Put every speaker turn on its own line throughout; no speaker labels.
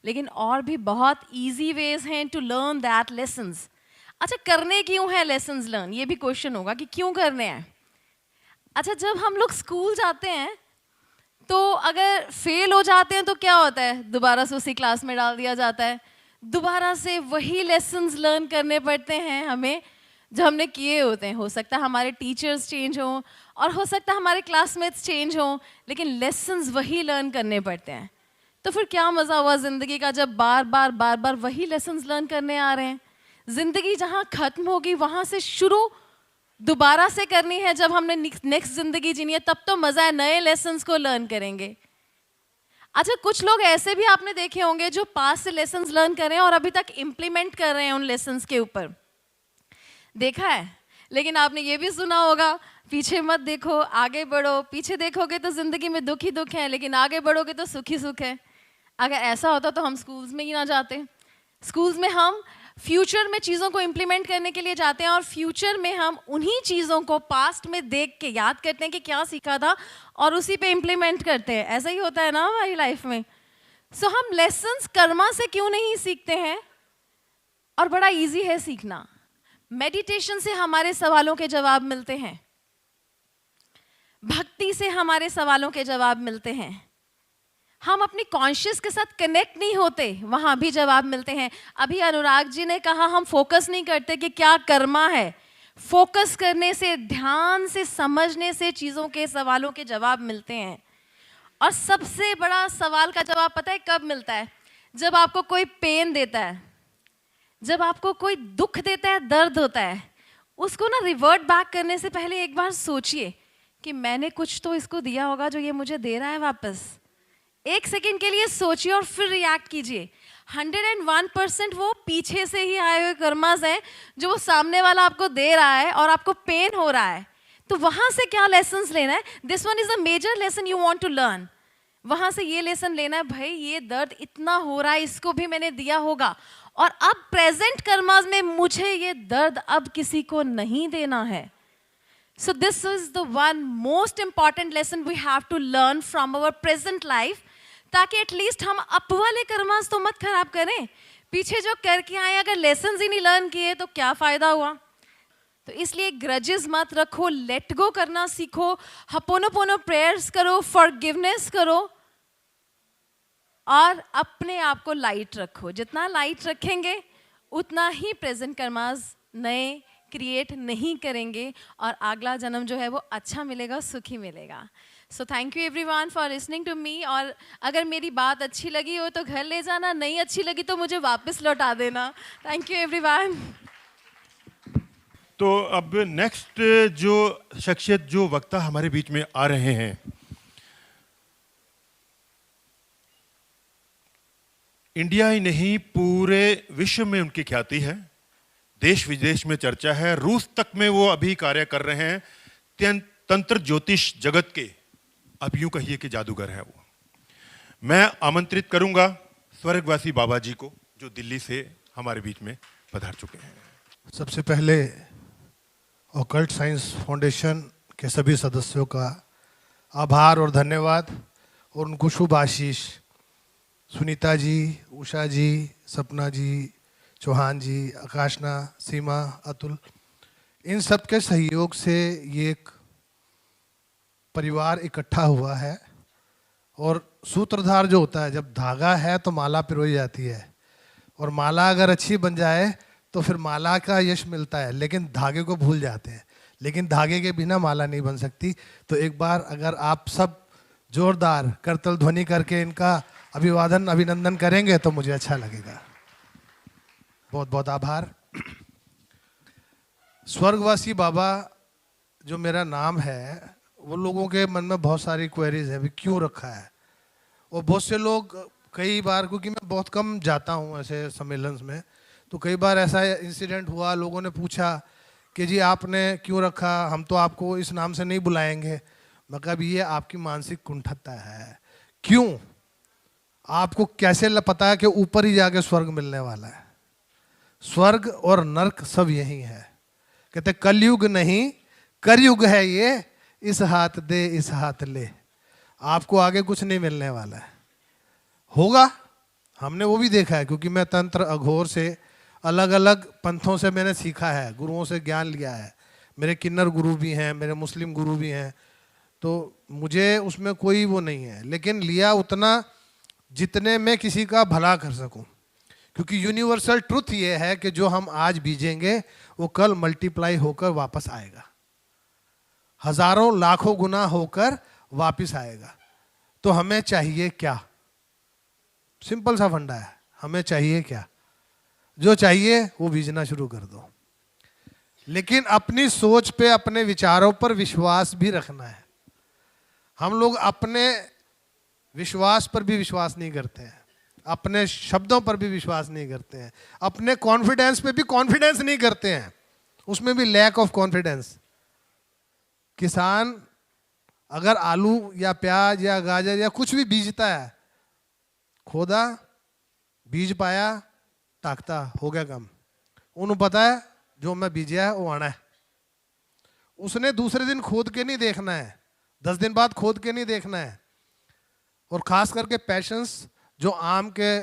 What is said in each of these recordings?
लेकिन और भी बहुत ईजी वेज हैं टू लर्न दैट लेसन्स। अच्छा, करने क्यों है लेसन्स लर्न, ये भी क्वेश्चन होगा कि क्यों करने हैं। अच्छा, जब हम लोग स्कूल जाते हैं तो अगर फेल हो जाते हैं तो क्या होता है, दोबारा से उसी क्लास में डाल दिया जाता है, दोबारा से वही लेसन्स लर्न करने पड़ते हैं हमें जो हमने किए होते हैं। हो सकता है हमारे टीचर्स चेंज हों और हो सकता है हमारे क्लासमेट्स चेंज हों, लेकिन लेसन्स वही लर्न करने पड़ते हैं। तो फिर क्या मज़ा हुआ ज़िंदगी का जब बार बार वही लेसन्स लर्न करने आ रहे हैं। ज़िंदगी जहाँ ख़त्म होगी वहाँ से शुरू दोबारा से करनी है। जब हमने नेक्स्ट ज़िंदगी जीनी है तब तो मज़ा है, नए लेसन्स को लर्न करेंगे। अच्छा, कुछ लोग ऐसे भी आपने देखे होंगे जो पास से लेसन्स लर्न कर रहे हैं और अभी तक इम्प्लीमेंट कर रहे हैं उन लेसन्स के ऊपर, देखा है। लेकिन आपने ये भी सुना होगा, पीछे मत देखो आगे बढ़ो, पीछे देखोगे तो ज़िंदगी में दुख ही दुख है, लेकिन आगे बढ़ोगे तो सुख ही सुख है। अगर ऐसा होता तो हम स्कूल्स में ही ना जाते। स्कूल्स में हम फ्यूचर में चीज़ों को इम्प्लीमेंट करने के लिए जाते हैं और फ्यूचर में हम उन्हीं चीज़ों को पास्ट में देख के याद करते हैं कि क्या सीखा था और उसी पे इम्प्लीमेंट करते हैं। ऐसा ही होता है ना हमारी लाइफ में। सो हम लेसन्स कर्मा से क्यों नहीं सीखते हैं, और बड़ा इजी है सीखना। मेडिटेशन से हमारे सवालों के जवाब मिलते हैं, भक्ति से हमारे सवालों के जवाब मिलते हैं। हम अपनी कॉन्शियस के साथ कनेक्ट नहीं होते, वहाँ भी जवाब मिलते हैं। अभी अनुराग जी ने कहा हम फोकस नहीं करते कि क्या कर्मा है। फोकस करने से, ध्यान से समझने से चीज़ों के सवालों के जवाब मिलते हैं। और सबसे बड़ा सवाल का जवाब पता है कब मिलता है? जब आपको कोई पेन देता है, जब आपको कोई दुख देता है, दर्द होता है, उसको ना रिवर्ट बैक करने से पहले एक बार सोचिए कि मैंने कुछ तो इसको दिया होगा जो ये मुझे दे रहा है वापस। एक सेकंड के लिए सोचिए और फिर रिएक्ट कीजिए। 101% वो पीछे से ही आए हुए कर्मास हैं जो वो सामने वाला आपको दे रहा है और आपको पेन हो रहा है। तो वहाँ से क्या लेसन्स लेना है? This one is a major lesson you want to learn. वहाँ से ये लेसन लेना है, भाई ये दर्द इतना हो रहा है, इसको भी मैंने दिया होगा और अब प्रेजेंट कर्मास में मुझे ये दर्द अब किसी को नहीं देना है। So this is the one most important lesson we have to learn from our present life, ताकि एटलीस्ट हम अप वाले कर्मास तो मत खराब करें। पीछे जो करके आए अगर लेसन्स ही नहीं लर्न किए तो क्या फ़ायदा हुआ। तो इसलिए ग्रजेस मत रखो, लेट गो करना सीखो, हपोनोपोनो प्रेयर्स करो, फॉरगिवनेस करो और अपने आप को लाइट रखो। जितना लाइट रखेंगे उतना ही प्रेजेंट कर्मास नए क्रिएट नहीं करेंगे और अगला जन्म जो है वो अच्छा मिलेगा, सुखी मिलेगा। So thank you everyone for listening to me. और अगर मेरी बात अच्छी लगी हो तो घर ले जाना, नहीं अच्छी लगी तो मुझे वापस लौटा देना। Thank you everyone.
तो अब नेक्स्ट जो शख्सियत, जो वक्ता हमारे बीच में आ रहे हैं, इंडिया ही नहीं पूरे विश्व में उनकी ख्याति है, देश विदेश में चर्चा है, रूस तक में वो अभी कार्य कर रहे हैं। तंत्र ज्योतिष जगत के अब यूं कहिए कि जादूगर है वो। मैं आमंत्रित करूंगा स्वर्गवासी बाबा जी को, जो दिल्ली से हमारे बीच में पधार चुके हैं।
सबसे पहले ऑकल्ट साइंस फाउंडेशन के सभी सदस्यों का आभार और धन्यवाद, और उनको शुभ आशीष। सुनीता जी, उषा जी, सपना जी, चौहान जी, आकाशना, सीमा, अतुल, इन सब के सहयोग से ये एक परिवार इकट्ठा हुआ है। और सूत्रधार जो होता है, जब धागा है तो माला पिरोई जाती है, और माला अगर अच्छी बन जाए तो फिर माला का यश मिलता है, लेकिन धागे को भूल जाते हैं। लेकिन धागे के बिना माला नहीं बन सकती। तो एक बार अगर आप सब जोरदार करतल ध्वनि करके इनका अभिवादन, अभिनंदन करेंगे तो मुझे अच्छा लगेगा। बहुत बहुत आभार। स्वर्गवासी बाबा जो मेरा नाम है, वो लोगों के मन में बहुत सारी क्वेरीज है, भी क्यों रखा है। और बहुत से लोग कई बार, क्योंकि मैं बहुत कम जाता हूँ ऐसे सम्मेलन में, तो कई बार ऐसा इंसिडेंट हुआ, लोगों ने पूछा कि जी आपने क्यों रखा, हम तो आपको इस नाम से नहीं बुलाएंगे। मैं कहा ये आपकी मानसिक कुंठता है। क्यों? आपको कैसे पता है कि ऊपर ही जाके स्वर्ग मिलने वाला है? स्वर्ग और नरक सब यही है। कहते कलयुग नहीं करयुग है ये, इस हाथ दे इस हाथ ले। आपको आगे कुछ नहीं मिलने वाला है। होगा, हमने वो भी देखा है, क्योंकि मैं तंत्र अघोर से अलग अलग पंथों से मैंने सीखा है, गुरुओं से ज्ञान लिया है। मेरे किन्नर गुरु भी हैं, मेरे मुस्लिम गुरु भी हैं, तो मुझे उसमें कोई वो नहीं है, लेकिन लिया उतना जितने में किसी का भला कर सकूं। क्योंकि यूनिवर्सल ट्रुथ ये है कि जो हम आज बीजेंगे वो कल मल्टीप्लाई होकर वापस आएगा, हजारों लाखों गुना होकर वापस आएगा। तो हमें चाहिए क्या? सिंपल सा फंडा है, हमें चाहिए क्या? जो चाहिए वो बीजना शुरू कर दो, लेकिन अपनी सोच पे, अपने विचारों पर विश्वास भी रखना है। हम लोग अपने विश्वास पर भी विश्वास नहीं करते हैं, अपने शब्दों पर भी विश्वास नहीं करते हैं, अपने कॉन्फिडेंस पे भी कॉन्फिडेंस नहीं करते हैं, उसमें भी लैक ऑफ कॉन्फिडेंस। किसान अगर आलू या प्याज या गाजर या कुछ भी बीजता है, खोदा, बीज पाया, ताकता, हो गया काम। उन्हें पता है जो मैं बीजा है वो आना है। उसने दूसरे दिन खोद के नहीं देखना है, 10 दिन बाद खोद के नहीं देखना है। और खास करके पैशंस, जो आम के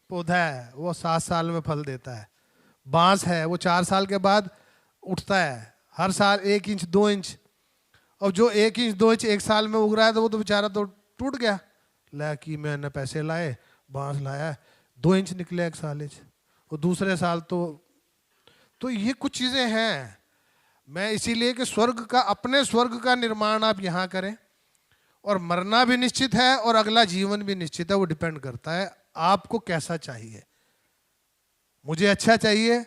पौधा है वो 7 साल में फल देता है, बांस है वो 4 साल के बाद उठता है, हर साल 1 इंच 2 इंच। और जो 1 इंच 2 इंच 1 साल में उग रहा है तो वो तो बेचारा तो टूट गया। ला कि मैंने पैसे लाए, बांस लाया, 2 इंच निकले 1 साल इंच, और दूसरे साल तो ये कुछ चीजें हैं। मैं इसीलिए कि स्वर्ग का, अपने स्वर्ग का निर्माण आप यहाँ करें, और मरना भी निश्चित है और अगला जीवन भी निश्चित है। वो डिपेंड करता है आपको कैसा चाहिए। मुझे अच्छा चाहिए,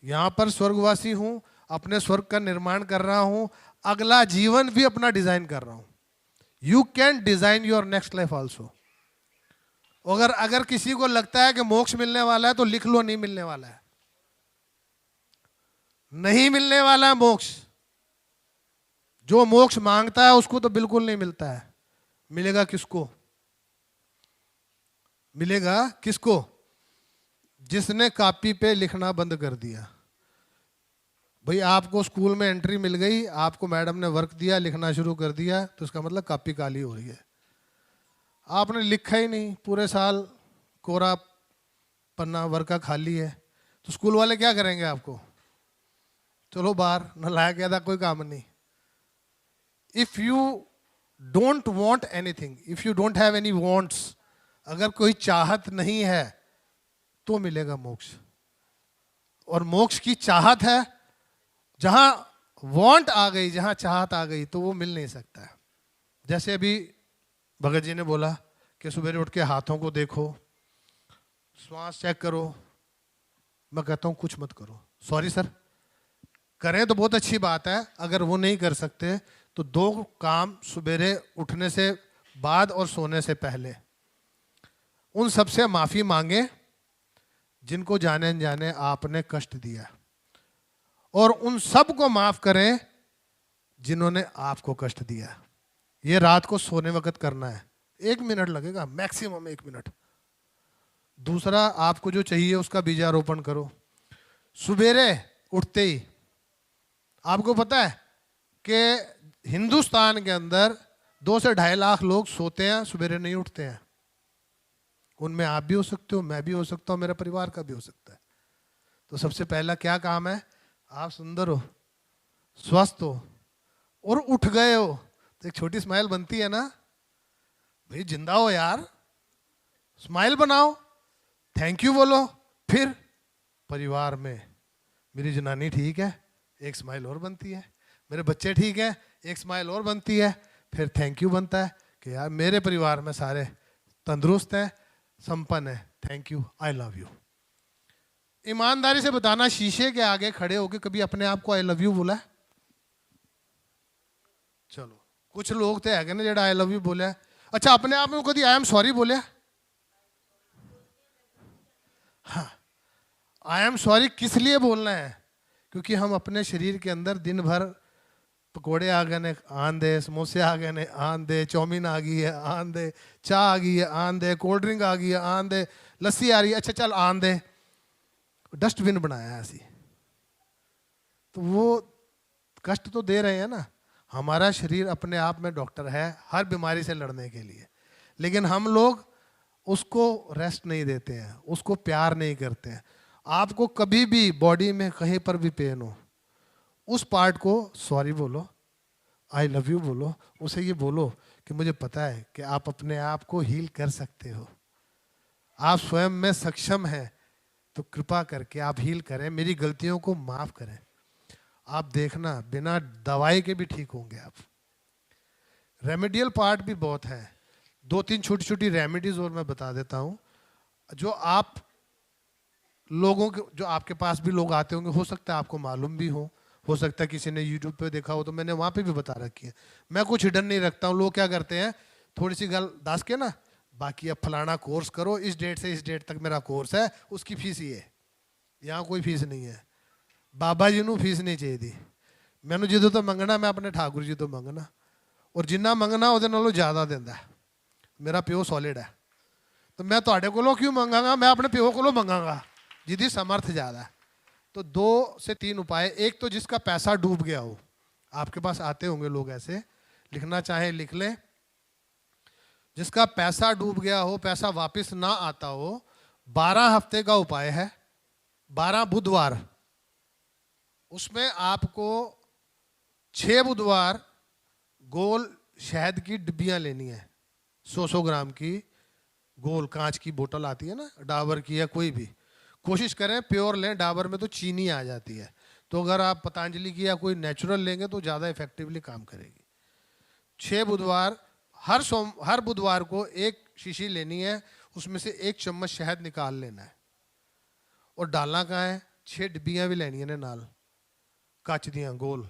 यहाँ पर स्वर्गवासी हूँ, अपने स्वर्ग का निर्माण कर रहा हूँ, अगला जीवन भी अपना डिजाइन कर रहा हूँ। You can design your next life also. अगर किसी को लगता है कि मोक्ष मिलने वाला है तो लिख लो, नहीं मिलने वाला है, नहीं मिलने वाला है मोक्ष। जो मोक्ष मांगता है उसको तो बिल्कुल नहीं मिलता है। मिलेगा किसको? मिलेगा किसको? जिसने कॉपी पे लिखना बंद कर दिया। भाई आपको स्कूल में एंट्री मिल गई, आपको मैडम ने वर्क दिया, लिखना शुरू कर दिया, तो इसका मतलब कॉपी काली हो रही है। आपने लिखा ही नहीं, पूरे साल कोरा पन्ना, वर्क का खाली है, तो स्कूल वाले क्या करेंगे आपको? चलो बाहर, नालायक ज्यादा कोई काम नहीं। If you don't want anything, if you don't have any wants, अगर कोई चाहत नहीं है तो मिलेगा मोक्ष। और मोक्ष की चाहत है, जहां वांट आ गई, जहां चाहत आ गई, तो वो मिल नहीं सकता है। जैसे अभी भगत जी ने बोला कि सुबह उठ के हाथों को देखो, श्वास चेक करो। मैं कहता हूं कुछ मत करो। सॉरी सर, करें तो बहुत अच्छी बात है, अगर वो नहीं कर सकते तो 2 काम सुबेरे उठने से बाद और सोने से पहले, उन सबसे माफी मांगे जिनको जाने अनजाने आपने कष्ट दिया, और उन सब को माफ करें जिन्होंने आपको कष्ट दिया। ये रात को सोने वक्त करना है, 1 मिनट लगेगा, मैक्सिमम 1 मिनट। दूसरा, आपको जो चाहिए उसका बीजारोपण करो। सुबेरे उठते ही, आपको पता है कि हिंदुस्तान के अंदर 2 से 2.5 लाख लोग सोते हैं, सुबेरे नहीं उठते हैं। उनमें आप भी हो सकते हो, मैं भी हो सकता हूँ, मेरा परिवार का भी हो सकता है। तो सबसे पहला क्या काम है? आप सुंदर हो, स्वस्थ हो और उठ गए हो तो एक छोटी स्माइल बनती है ना। भाई जिंदा हो यार, स्माइल बनाओ, थैंक यू बोलो। फिर परिवार में मेरी जनानी ठीक है, एक स्माइल और बनती है। मेरे बच्चे ठीक है, एक स्माइल और बनती है। फिर थैंक यू बनता है कि यार मेरे परिवार में सारे तंदुरुस्त हैं, संपन्न है, thank you, I love you. ईमानदारी से बताना, शीशे के आगे खड़े होकर कभी अपने आप को आई लव यू बोला? चलो कुछ लोग तो है ना जेड़ा आई लव यू बोले। अच्छा, अपने आप में कभी आई एम सॉरी बोले? हाँ, आई एम सॉरी किस लिए बोलना है? क्योंकि हम अपने शरीर के अंदर दिन भर पकोड़े आ गए ने आन दे, समोसे आ गए ने आन दे, चाउमीन आ गई है आन दे, चाह आ गई है आन दे, कोल्ड ड्रिंक आ गई है आन दे, लस्सी आ रही है, अच्छा चल आन दे। डस्टबिन बनाया है ऐसी, तो वो कष्ट तो दे रहे हैं ना। हमारा शरीर अपने आप में डॉक्टर है हर बीमारी से लड़ने के लिए, लेकिन हम लोग उसको रेस्ट नहीं देते हैं, उसको प्यार नहीं करते हैं। आपको कभी भी बॉडी में कहीं पर भी पेन हो, उस पार्ट को सॉरी बोलो, आई लव यू बोलो, उसे ये बोलो कि मुझे पता है कि आप अपने आप को हील कर सकते हो, आप स्वयं में सक्षम हैं, तो कृपा करके आप हील करें, मेरी गलतियों को माफ करें। आप देखना बिना दवाई के भी ठीक होंगे आप। रेमेडियल पार्ट भी बहुत है, 2-3 छोटी छोटी रेमेडीज और मैं बता देता हूँ, जो आप लोगों के, जो आपके पास भी लोग आते होंगे, हो सकता है आपको मालूम भी हो सकता है किसी ने यूट्यूब पे देखा हो, तो मैंने वहाँ पे भी बता रखी है। मैं कुछ हिडन नहीं रखता हूँ। लोग क्या करते हैं, थोड़ी सी गल दास के ना, बाकी अब फलाना कोर्स करो, इस डेट से इस डेट तक मेरा कोर्स है, उसकी फीस ये है। यहाँ कोई फीस नहीं है। बाबा जी ਨੂੰ फीस नहीं चाहिए दी, मैंने जो तो मंगना मैं अपने ठाकुर जी तो मंगना, और जिन्ना मंगना ਉਹਦੇ ਨਾਲੋਂ ज़्यादा देंदा है। मेरा प्यो सॉलिड है, तो मैं ਤੁਹਾਡੇ ਕੋਲੋਂ क्यों मंगांगा, मैं अपने प्यो कोलों मंगांगा जिसकी समर्थ ज़्यादा है। तो 2 से 3 उपाय, एक तो जिसका पैसा डूब गया हो, आपके पास आते होंगे लोग ऐसे, लिखना चाहे लिख ले। जिसका पैसा डूब गया हो, पैसा वापस ना आता हो, 12 हफ्ते का उपाय है, 12 बुधवार, उसमें आपको 6 बुधवार गोल शहद की डिब्बियां लेनी है, 100-100 ग्राम की गोल कांच की बोतल आती है ना, डाबर की या कोई भी, कोशिश करें प्योर लें, डाबर में तो चीनी आ जाती है, तो अगर आप पतंजलि की या कोई नेचुरल लेंगे तो ज़्यादा इफेक्टिवली काम करेगी। 6 बुधवार, हर बुधवार को 1 शीशी लेनी है, उसमें से 1 चम्मच शहद निकाल लेना है, और डालना कहाँ है, 6 डिब्बियाँ भी लेनी है नाल, कांच दियाँ गोल,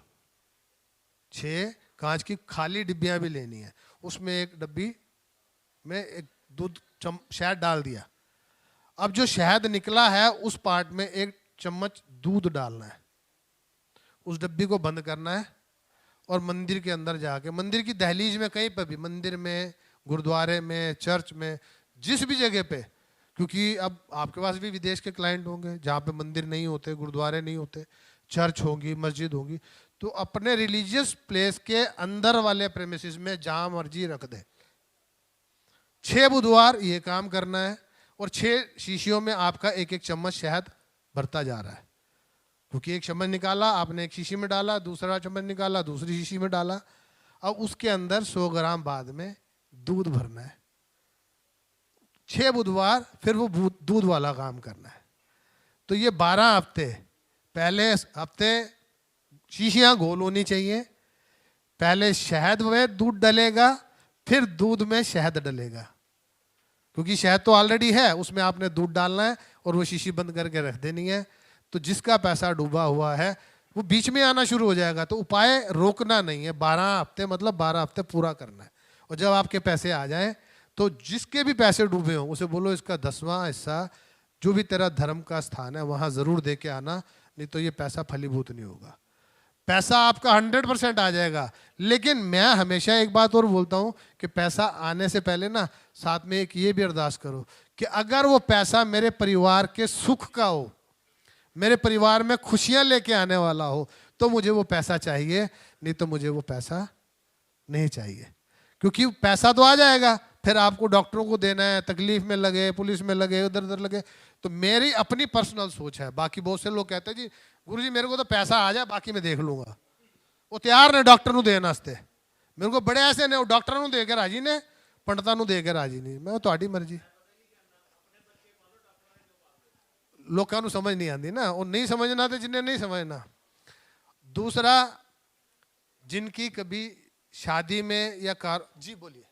6 कांच की खाली डिब्बियाँ भी लेनी है, उसमें 1 डब्बी में 1 दूध शहद डाल दिया। अब जो शहद निकला है उस पार्ट में 1 चम्मच दूध डालना है, उस डब्बी को बंद करना है, और मंदिर के अंदर जाके, मंदिर की दहलीज में कहीं पर भी, मंदिर में, गुरुद्वारे में, चर्च में, जिस भी जगह पे, क्योंकि अब आपके पास भी विदेश के क्लाइंट होंगे जहाँ पे मंदिर नहीं होते, गुरुद्वारे नहीं होते, चर्च होगी, मस्जिद होगी, तो अपने रिलीजियस प्लेस के अंदर वाले प्रेमिसेस में जहाँ मर्जी रख दे। 6 बुधवार ये काम करना है, और 6 शीशियों में आपका 1-1 चम्मच शहद भरता जा रहा है, क्योंकि 1 चम्मच निकाला आपने 1 शीशी में डाला, दूसरा चम्मच निकाला दूसरी शीशी में डाला, अब उसके अंदर 100 ग्राम बाद में दूध भरना है। 6 बुधवार फिर वो दूध वाला काम करना है। तो ये 12 हफ्ते, पहले हफ्ते शीशियाँ गोल होनी चाहिए, पहले शहद में दूध डलेगा, फिर दूध में शहद डलेगा, क्योंकि शहद तो ऑलरेडी है, उसमें आपने दूध डालना है और वो शीशी बंद करके रख देनी है। तो जिसका पैसा डूबा हुआ है वो बीच में आना शुरू हो जाएगा, तो उपाय रोकना नहीं है, 12 हफ्ते मतलब 12 हफ्ते पूरा करना है। और जब आपके पैसे आ जाएं तो जिसके भी पैसे डूबे हों उसे बोलो इसका 10वां हिस्सा जो भी तेरा धर्म का स्थान है वहाँ ज़रूर दे के आना, नहीं तो ये पैसा फलीभूत नहीं होगा। पैसा आपका 100% आ जाएगा, लेकिन मैं हमेशा एक बात और बोलता हूँ कि पैसा आने से पहले ना साथ में एक ये भी अरदास करो कि अगर वो पैसा मेरे परिवार के सुख का हो, मेरे परिवार में खुशियाँ लेके आने वाला हो, तो मुझे वो पैसा चाहिए, नहीं तो मुझे वो पैसा नहीं चाहिए। क्योंकि पैसा तो आ जाएगा, फिर आपको डॉक्टरों को देना है, तकलीफ में लगे, पुलिस में लगे, उधर उधर लगे। तो मेरी अपनी पर्सनल सोच है, बाकी बहुत से लोग कहते हैं जी गुरु जी मेरे को तो पैसा आ जाए बाकी मैं देख लूंगा, वो तैयार ने डॉक्टर को देने वास्ते। मेरे को बड़े ऐसे ने डॉक्टर को दे के राजी ने, पंडितां को दे के राजी नहीं। मैं ਤੁਹਾਡੀ मर्जी, लोगों को समझ नहीं आती ना, वो नहीं समझना तो जिन्हें नहीं समझना। दूसरा, जिनकी कभी शादी में या कार, जी बोलिए।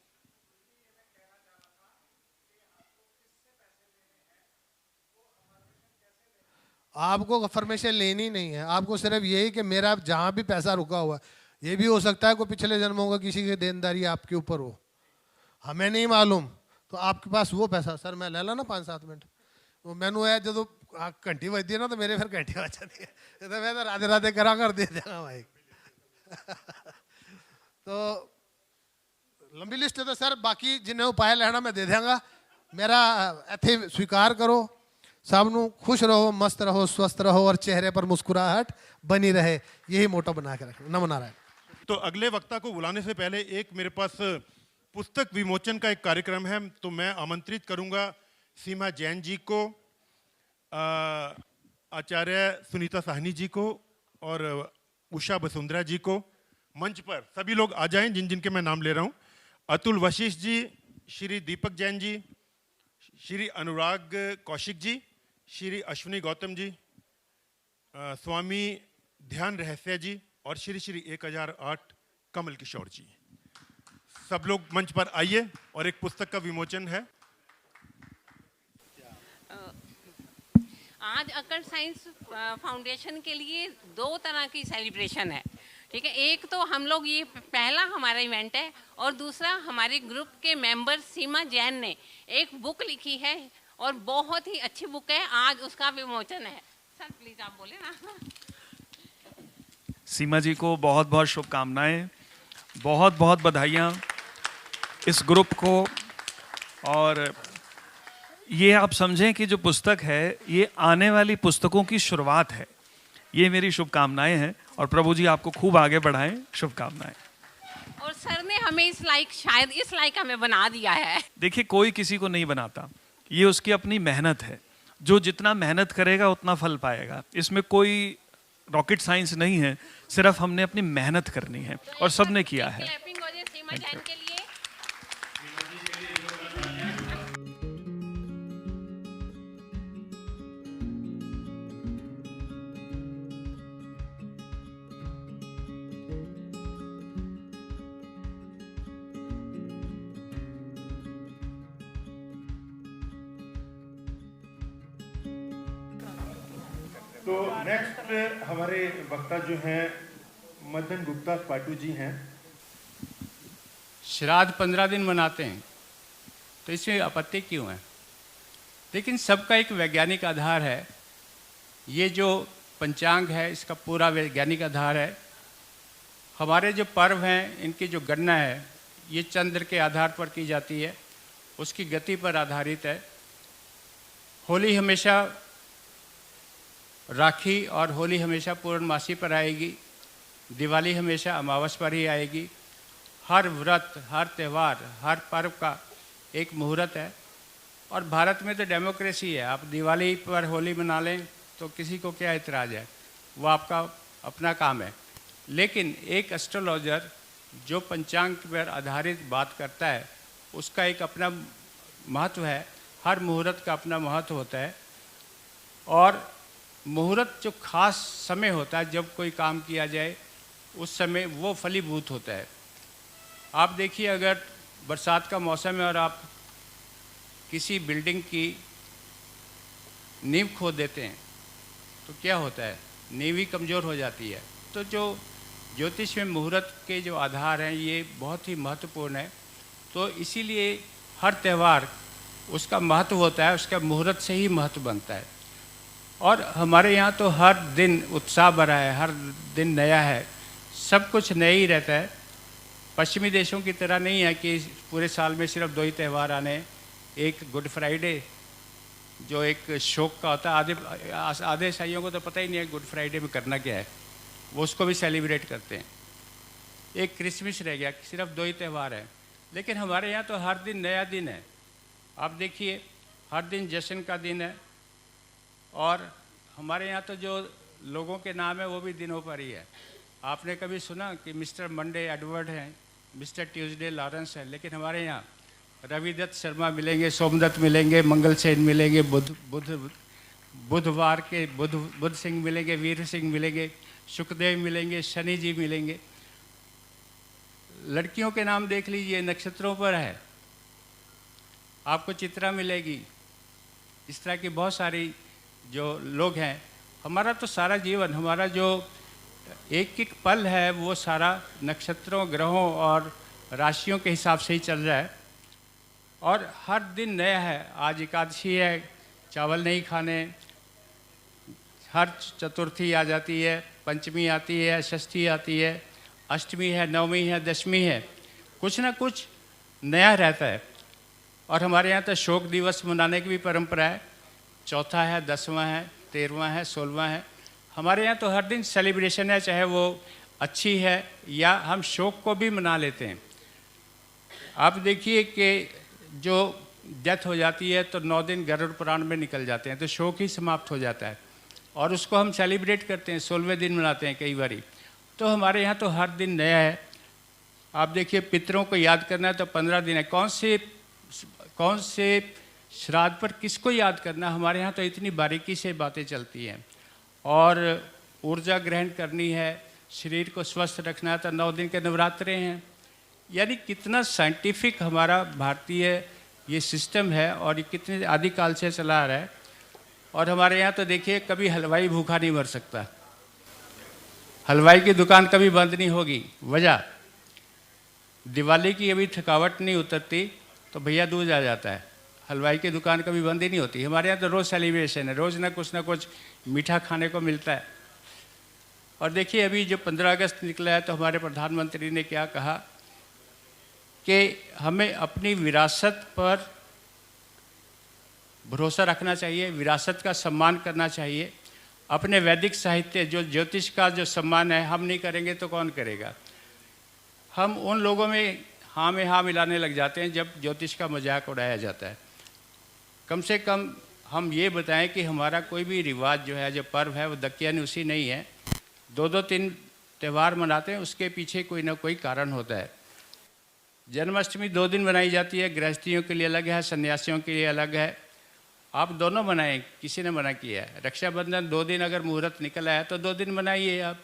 आपको अफर्मेशन लेनी नहीं है, आपको सिर्फ यही कि मेरा जहां भी पैसा रुका हुआ है, ये भी हो सकता है कोई पिछले जन्मों का किसी की देनदारी आपके ऊपर हो, हमें नहीं मालूम, तो आपके पास वो पैसा, सर मैं ले ला ना 5-7 मिनट, तो मैनू है जो घंटी बजती है ना तो मेरे फिर घंटी बज जाती है, तो मैं तो राधे राधे करा कर दे देगा भाई। तो लंबी लिस्ट है, तो सर बाकी जिन्हें उपाय लेना मैं दे देंगा, मेरा इथे स्वीकार करो। सबनू खुश रहो, मस्त रहो, स्वस्थ रहो और चेहरे पर मुस्कुराहट बनी रहे, यही मोटो बना के रखना। नमो नारायण।
तो अगले वक्ता को बुलाने से पहले एक मेरे पास पुस्तक विमोचन का एक कार्यक्रम है, तो मैं आमंत्रित करूंगा सीमा जैन जी को, आचार्य सुनीता साहनी जी को और उषा वसुंधरा जी को मंच पर। सभी लोग आ जाएं जिन जिनके मैं नाम ले रहा हूं। अतुल वशिष्ठ जी, श्री दीपक जैन जी, श्री अनुराग कौशिक जी, श्री अश्विनी गौतम जी, स्वामी ध्यान रहस्य जी और श्री श्री 1008 कमल किशोर जी। सब लोग मंच पर आइए और एक पुस्तक का विमोचन है।
आज अकल साइंस फाउंडेशन के लिए 2 तरह की सेलिब्रेशन है, ठीक है। एक तो हम लोग ये पहला हमारा इवेंट है और दूसरा हमारे ग्रुप के मेंबर सीमा जैन ने एक बुक लिखी है और बहुत ही अच्छी बुक है, आज उसका विमोचन है। सर प्लीज आप बोले ना।
सीमा जी को बहुत बहुत शुभकामनाएं, बहुत बहुत बधाइयाँ इस ग्रुप को। और ये आप समझें कि जो पुस्तक है ये आने वाली पुस्तकों की शुरुआत है। ये मेरी शुभकामनाएं हैं और प्रभु जी आपको खूब आगे बढ़ाएं। शुभकामनाएं।
और सर ने हमें इस लायक, शायद इस लायक हमें बना दिया है।
देखिए, कोई किसी को नहीं बनाता, ये उसकी अपनी मेहनत है। जो जितना मेहनत करेगा उतना फल पाएगा। इसमें कोई रॉकेट साइंस नहीं है, सिर्फ हमने अपनी मेहनत करनी है और सबने किया है।
क्लैपिंग हो जाए सीमा जैन के लिए।
तो नेक्स्ट हमारे वक्ता जो हैं मदन गुप्ता पाटू जी हैं।
श्राद्ध 15 दिन मनाते हैं तो इसमें आपत्ति क्यों है? लेकिन सबका एक वैज्ञानिक आधार है। ये जो पंचांग है इसका पूरा वैज्ञानिक आधार है। हमारे जो पर्व हैं इनकी जो गणना है ये चंद्र के आधार पर की जाती है, उसकी गति पर आधारित है। होली हमेशा राखी और होली हमेशा पूर्णमासी पर आएगी, दिवाली हमेशा अमावस पर ही आएगी। हर व्रत, हर त्यौहार, हर पर्व का एक मुहूर्त है। और भारत में तो डेमोक्रेसी है, आप दिवाली पर होली मना लें तो किसी को क्या इतराज़ है, वो आपका अपना काम है। लेकिन एक एस्ट्रोलॉजर जो पंचांग पर आधारित बात करता है उसका एक अपना महत्व है। हर मुहूर्त का अपना महत्व होता है और मुहूर्त जो खास समय होता है जब कोई काम किया जाए उस समय वो फलीभूत होता है। आप देखिए, अगर बरसात का मौसम है और आप किसी बिल्डिंग की नींव खोद देते हैं तो क्या होता है, नींव ही कमज़ोर हो जाती है। तो जो ज्योतिष में मुहूर्त के जो आधार हैं ये बहुत ही महत्वपूर्ण है। तो इसीलिए हर त्यौहार उसका महत्व होता है, उसका मुहूर्त से ही महत्व बनता है। और हमारे यहाँ तो हर दिन उत्साह भरा है, हर दिन नया है, सब कुछ नया ही रहता है। पश्चिमी देशों की तरह नहीं है कि पूरे साल में सिर्फ 2 ही त्यौहार आने। एक गुड फ्राइडे जो एक शोक का होता है, आधे ईसाइयों को तो पता ही नहीं है गुड फ्राइडे में करना क्या है, वो उसको भी सेलिब्रेट करते हैं। एक क्रिसमस रह गया, सिर्फ 2 ही त्यौहार हैं। लेकिन हमारे यहाँ तो हर दिन नया दिन है। आप देखिए, हर दिन जश्न का दिन है। और हमारे यहाँ तो जो लोगों के नाम है वो भी दिनों पर ही है। आपने कभी सुना कि मिस्टर मंडे एडवर्ड हैं, मिस्टर ट्यूसडे लॉरेंस है? लेकिन हमारे यहाँ रविदत्त शर्मा मिलेंगे, सोमदत्त मिलेंगे, मंगल सेन मिलेंगे, बुधवार के बुध सिंह मिलेंगे, वीर सिंह मिलेंगे, सुखदेव मिलेंगे, शनि जी मिलेंगे। लड़कियों के नाम देख लीजिए, नक्षत्रों पर है। आपको चित्रा मिलेगी। इस तरह की बहुत सारी जो लोग हैं। हमारा तो सारा जीवन, हमारा जो एक एक पल है वो सारा नक्षत्रों, ग्रहों और राशियों के हिसाब से ही चल रहा है। और हर दिन नया है। आज एकादशी है, चावल नहीं खाने। हर चतुर्थी आ जाती है, पंचमी आती है, षष्ठी आती है, अष्टमी है, नवमी है, दशमी है, कुछ ना कुछ नया रहता है। और हमारे यहाँ तो शोक दिवस मनाने की भी परंपरा है। चौथा है, 10वां है, 13वां है, 16वां है। हमारे यहाँ तो हर दिन सेलिब्रेशन है, चाहे वो अच्छी है या हम शोक को भी मना लेते हैं। आप देखिए कि जो डेथ हो जाती है तो 9 दिन गरुड़ पुराण में निकल जाते हैं, तो शोक ही समाप्त हो जाता है और उसको हम सेलिब्रेट करते हैं, 16वें दिन मनाते हैं कई बारी। तो हमारे यहाँ तो हर दिन नया है। आप देखिए पितरों को याद करना है तो 15 दिन है। कौन से श्राद्ध पर किसको याद करना, हमारे यहाँ तो इतनी बारीकी से बातें चलती हैं। और ऊर्जा ग्रहण करनी है, शरीर को स्वस्थ रखना है तो 9 दिन के नवरात्रे हैं। यानी कितना साइंटिफिक हमारा भारतीय ये सिस्टम है और ये कितने आदिकाल से चला आ रहा है। और हमारे यहाँ तो देखिए कभी हलवाई भूखा नहीं मर सकता, हलवाई की दुकान कभी बंद नहीं होगी। वजह दिवाली की अभी थकावट नहीं उतरती तो भैया दूज आ जाता है, हलवाई की दुकान कभी बंद ही नहीं होती। हमारे यहाँ तो रोज़ सेलिब्रेशन है, रोज़ ना कुछ मीठा खाने को मिलता है। और देखिए अभी जो 15 अगस्त निकला है तो हमारे प्रधानमंत्री ने क्या कहा कि हमें अपनी विरासत पर भरोसा रखना चाहिए, विरासत का सम्मान करना चाहिए। अपने वैदिक साहित्य जो ज्योतिष का जो सम्मान है हम नहीं करेंगे तो कौन करेगा। हम उन लोगों में हाँ मिलाने लग जाते हैं जब ज्योतिष का मजाक उड़ाया जाता है। कम से कम हम ये बताएं कि हमारा कोई भी रिवाज जो है, जो पर्व है, वो दकियानुसी नहीं है। 2-3 त्यौहार मनाते हैं, उसके पीछे कोई ना कोई कारण होता है। जन्माष्टमी 2 दिन मनाई जाती है, गृहस्थियों के लिए अलग है, सन्यासियों के लिए अलग है। आप दोनों मनाएं, किसी ने मना किया है। रक्षाबंधन 2 दिन अगर मुहूर्त निकल आया तो 2 दिन मनाइए आप,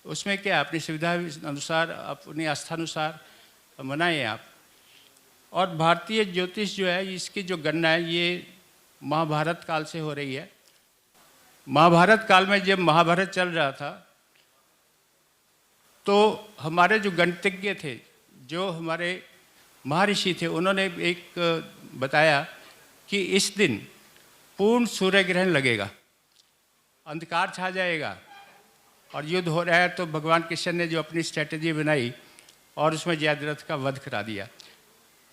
उसमें क्या, अपनी सुविधा अनुसार, अपनी आस्था अनुसार मनाइए आप। और भारतीय ज्योतिष जो है, इसकी जो गणना है ये महाभारत काल से हो रही है। महाभारत काल में जब महाभारत चल रहा था तो हमारे जो गणितज्ञ थे, जो हमारे महर्षि थे, उन्होंने एक बताया कि इस दिन पूर्ण सूर्य ग्रहण लगेगा, अंधकार छा जाएगा और युद्ध हो रहा है। तो भगवान कृष्ण ने जो अपनी स्ट्रेटजी बनाई और उसमें जयद्रथ का वध करा दिया।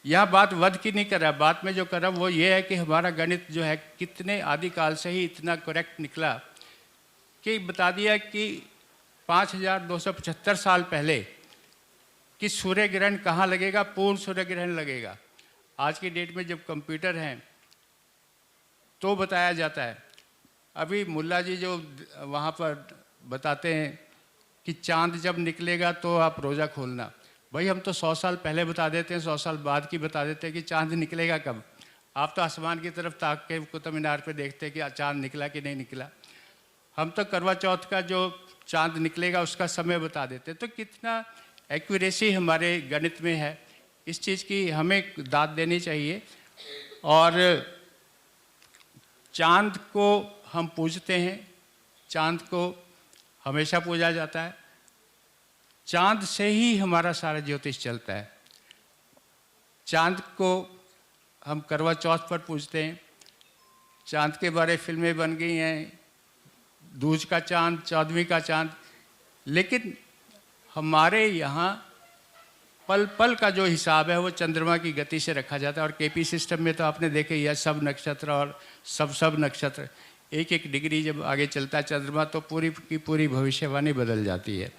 यहाँ बात वध की नहीं कर रहा, बात में जो कर रहा वो ये है कि हमारा गणित जो है कितने आदिकाल से ही इतना करेक्ट निकला कि बता दिया कि 5275 साल पहले कि सूर्य ग्रहण कहाँ लगेगा, पूर्ण सूर्य ग्रहण लगेगा। आज की डेट में जब कंप्यूटर हैं तो बताया जाता है। अभी मुल्ला जी जो वहाँ पर बताते हैं कि चांद जब निकलेगा तो आप रोज़ा खोलना, भाई हम तो 100 साल पहले बता देते हैं, 100 साल बाद की बता देते हैं कि चांद निकलेगा कब। आप तो आसमान की तरफ ताक के कुतुब मीनार पे देखते हैं कि चांद निकला कि नहीं निकला। हम तो करवा चौथ का जो चांद निकलेगा उसका समय बता देते हैं। तो कितना एक्यूरेसी हमारे गणित में है, इस चीज़ की हमें दाद देनी चाहिए। और चांद को हम पूजते हैं, चांद को हमेशा पूजा जाता है। चांद से ही हमारा सारा ज्योतिष चलता है। चांद को हम करवा चौथ पर पूजते हैं। चांद के बारे फिल्में बन गई हैं, दूज का चांद, 14वीं का चांद। लेकिन हमारे यहाँ पल पल का जो हिसाब है वो चंद्रमा की गति से रखा जाता है। और केपी सिस्टम में तो आपने देखे यह सब नक्षत्र और सब नक्षत्र 1-1 डिग्री जब आगे चलता है चंद्रमा तो पूरी की पूरी भविष्यवाणी बदल जाती है।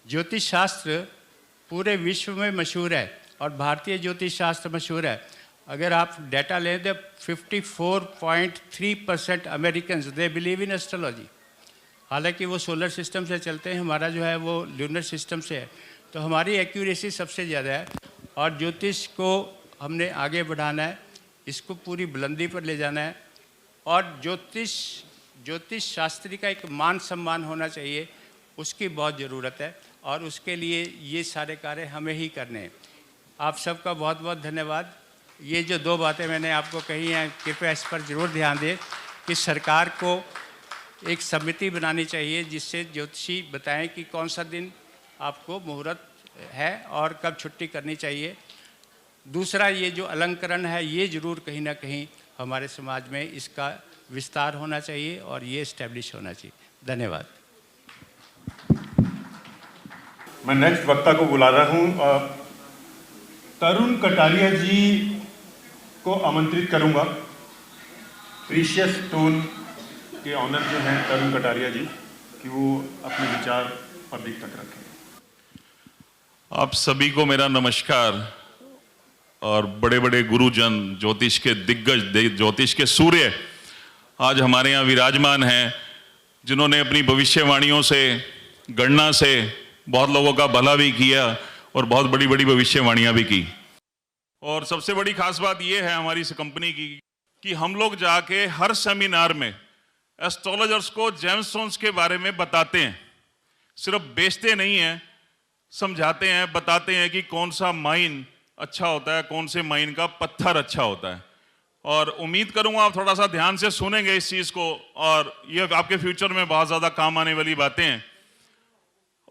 ज्योतिष शास्त्र पूरे विश्व में मशहूर है और भारतीय ज्योतिष शास्त्र मशहूर है। अगर आप डाटा लें तो 54.3% Americans they believe in astrology. हालांकि वो सोलर सिस्टम से चलते हैं, हमारा जो है वो ल्यूनर सिस्टम से है। तो हमारी एक्यूरेसी सबसे ज़्यादा है और ज्योतिष को हमने आगे बढ़ाना है, इसको पूरी बुलंदी पर ले जाना है। और ज्योतिष शास्त्री का एक मान सम्मान होना चाहिए, उसकी बहुत ज़रूरत है और उसके लिए ये सारे कार्य हमें ही करने हैं। आप सबका बहुत बहुत धन्यवाद। ये जो 2 बातें मैंने आपको कही हैं, कृपया इस पर ज़रूर ध्यान दें कि सरकार को एक समिति बनानी चाहिए जिससे ज्योतिषी बताएं कि कौन सा दिन आपको मुहूर्त है और कब छुट्टी करनी चाहिए। दूसरा, ये जो अलंकरण है ये ज़रूर कहीं ना कहीं हमारे समाज में इसका विस्तार होना चाहिए और ये इस्टेब्लिश होना चाहिए। धन्यवाद।
मैं नेक्स्ट वक्ता को बुला रहा हूं, तरुण कटारिया जी को आमंत्रित करूंगा। प्रीशियस स्टोन के ऑनर जो हैं तरुण कटारिया जी, कि वो अपने विचार पब्लिक तक रखें।
आप सभी को मेरा नमस्कार। और बड़े बड़े गुरुजन, ज्योतिष के दिग्गज, ज्योतिष के सूर्य आज हमारे यहाँ विराजमान हैं, जिन्होंने अपनी भविष्यवाणियों से, गणना से बहुत लोगों का भला भी किया और बहुत बड़ी बड़ी भविष्यवाणियां भी की। और सबसे बड़ी खास बात यह है हमारी इस कंपनी की कि हम लोग जाके हर सेमिनार में एस्ट्रोलॉजर्स को जेमस्टोन्स के बारे में बताते हैं। सिर्फ बेचते नहीं हैं, समझाते हैं, बताते हैं कि कौन सा माइन अच्छा होता है, कौन से माइन का पत्थर अच्छा होता है। और उम्मीद करूंगा आप थोड़ा सा ध्यान से सुनेंगे इस चीज को, और ये आपके फ्यूचर में बहुत ज्यादा काम आने वाली बातें हैं।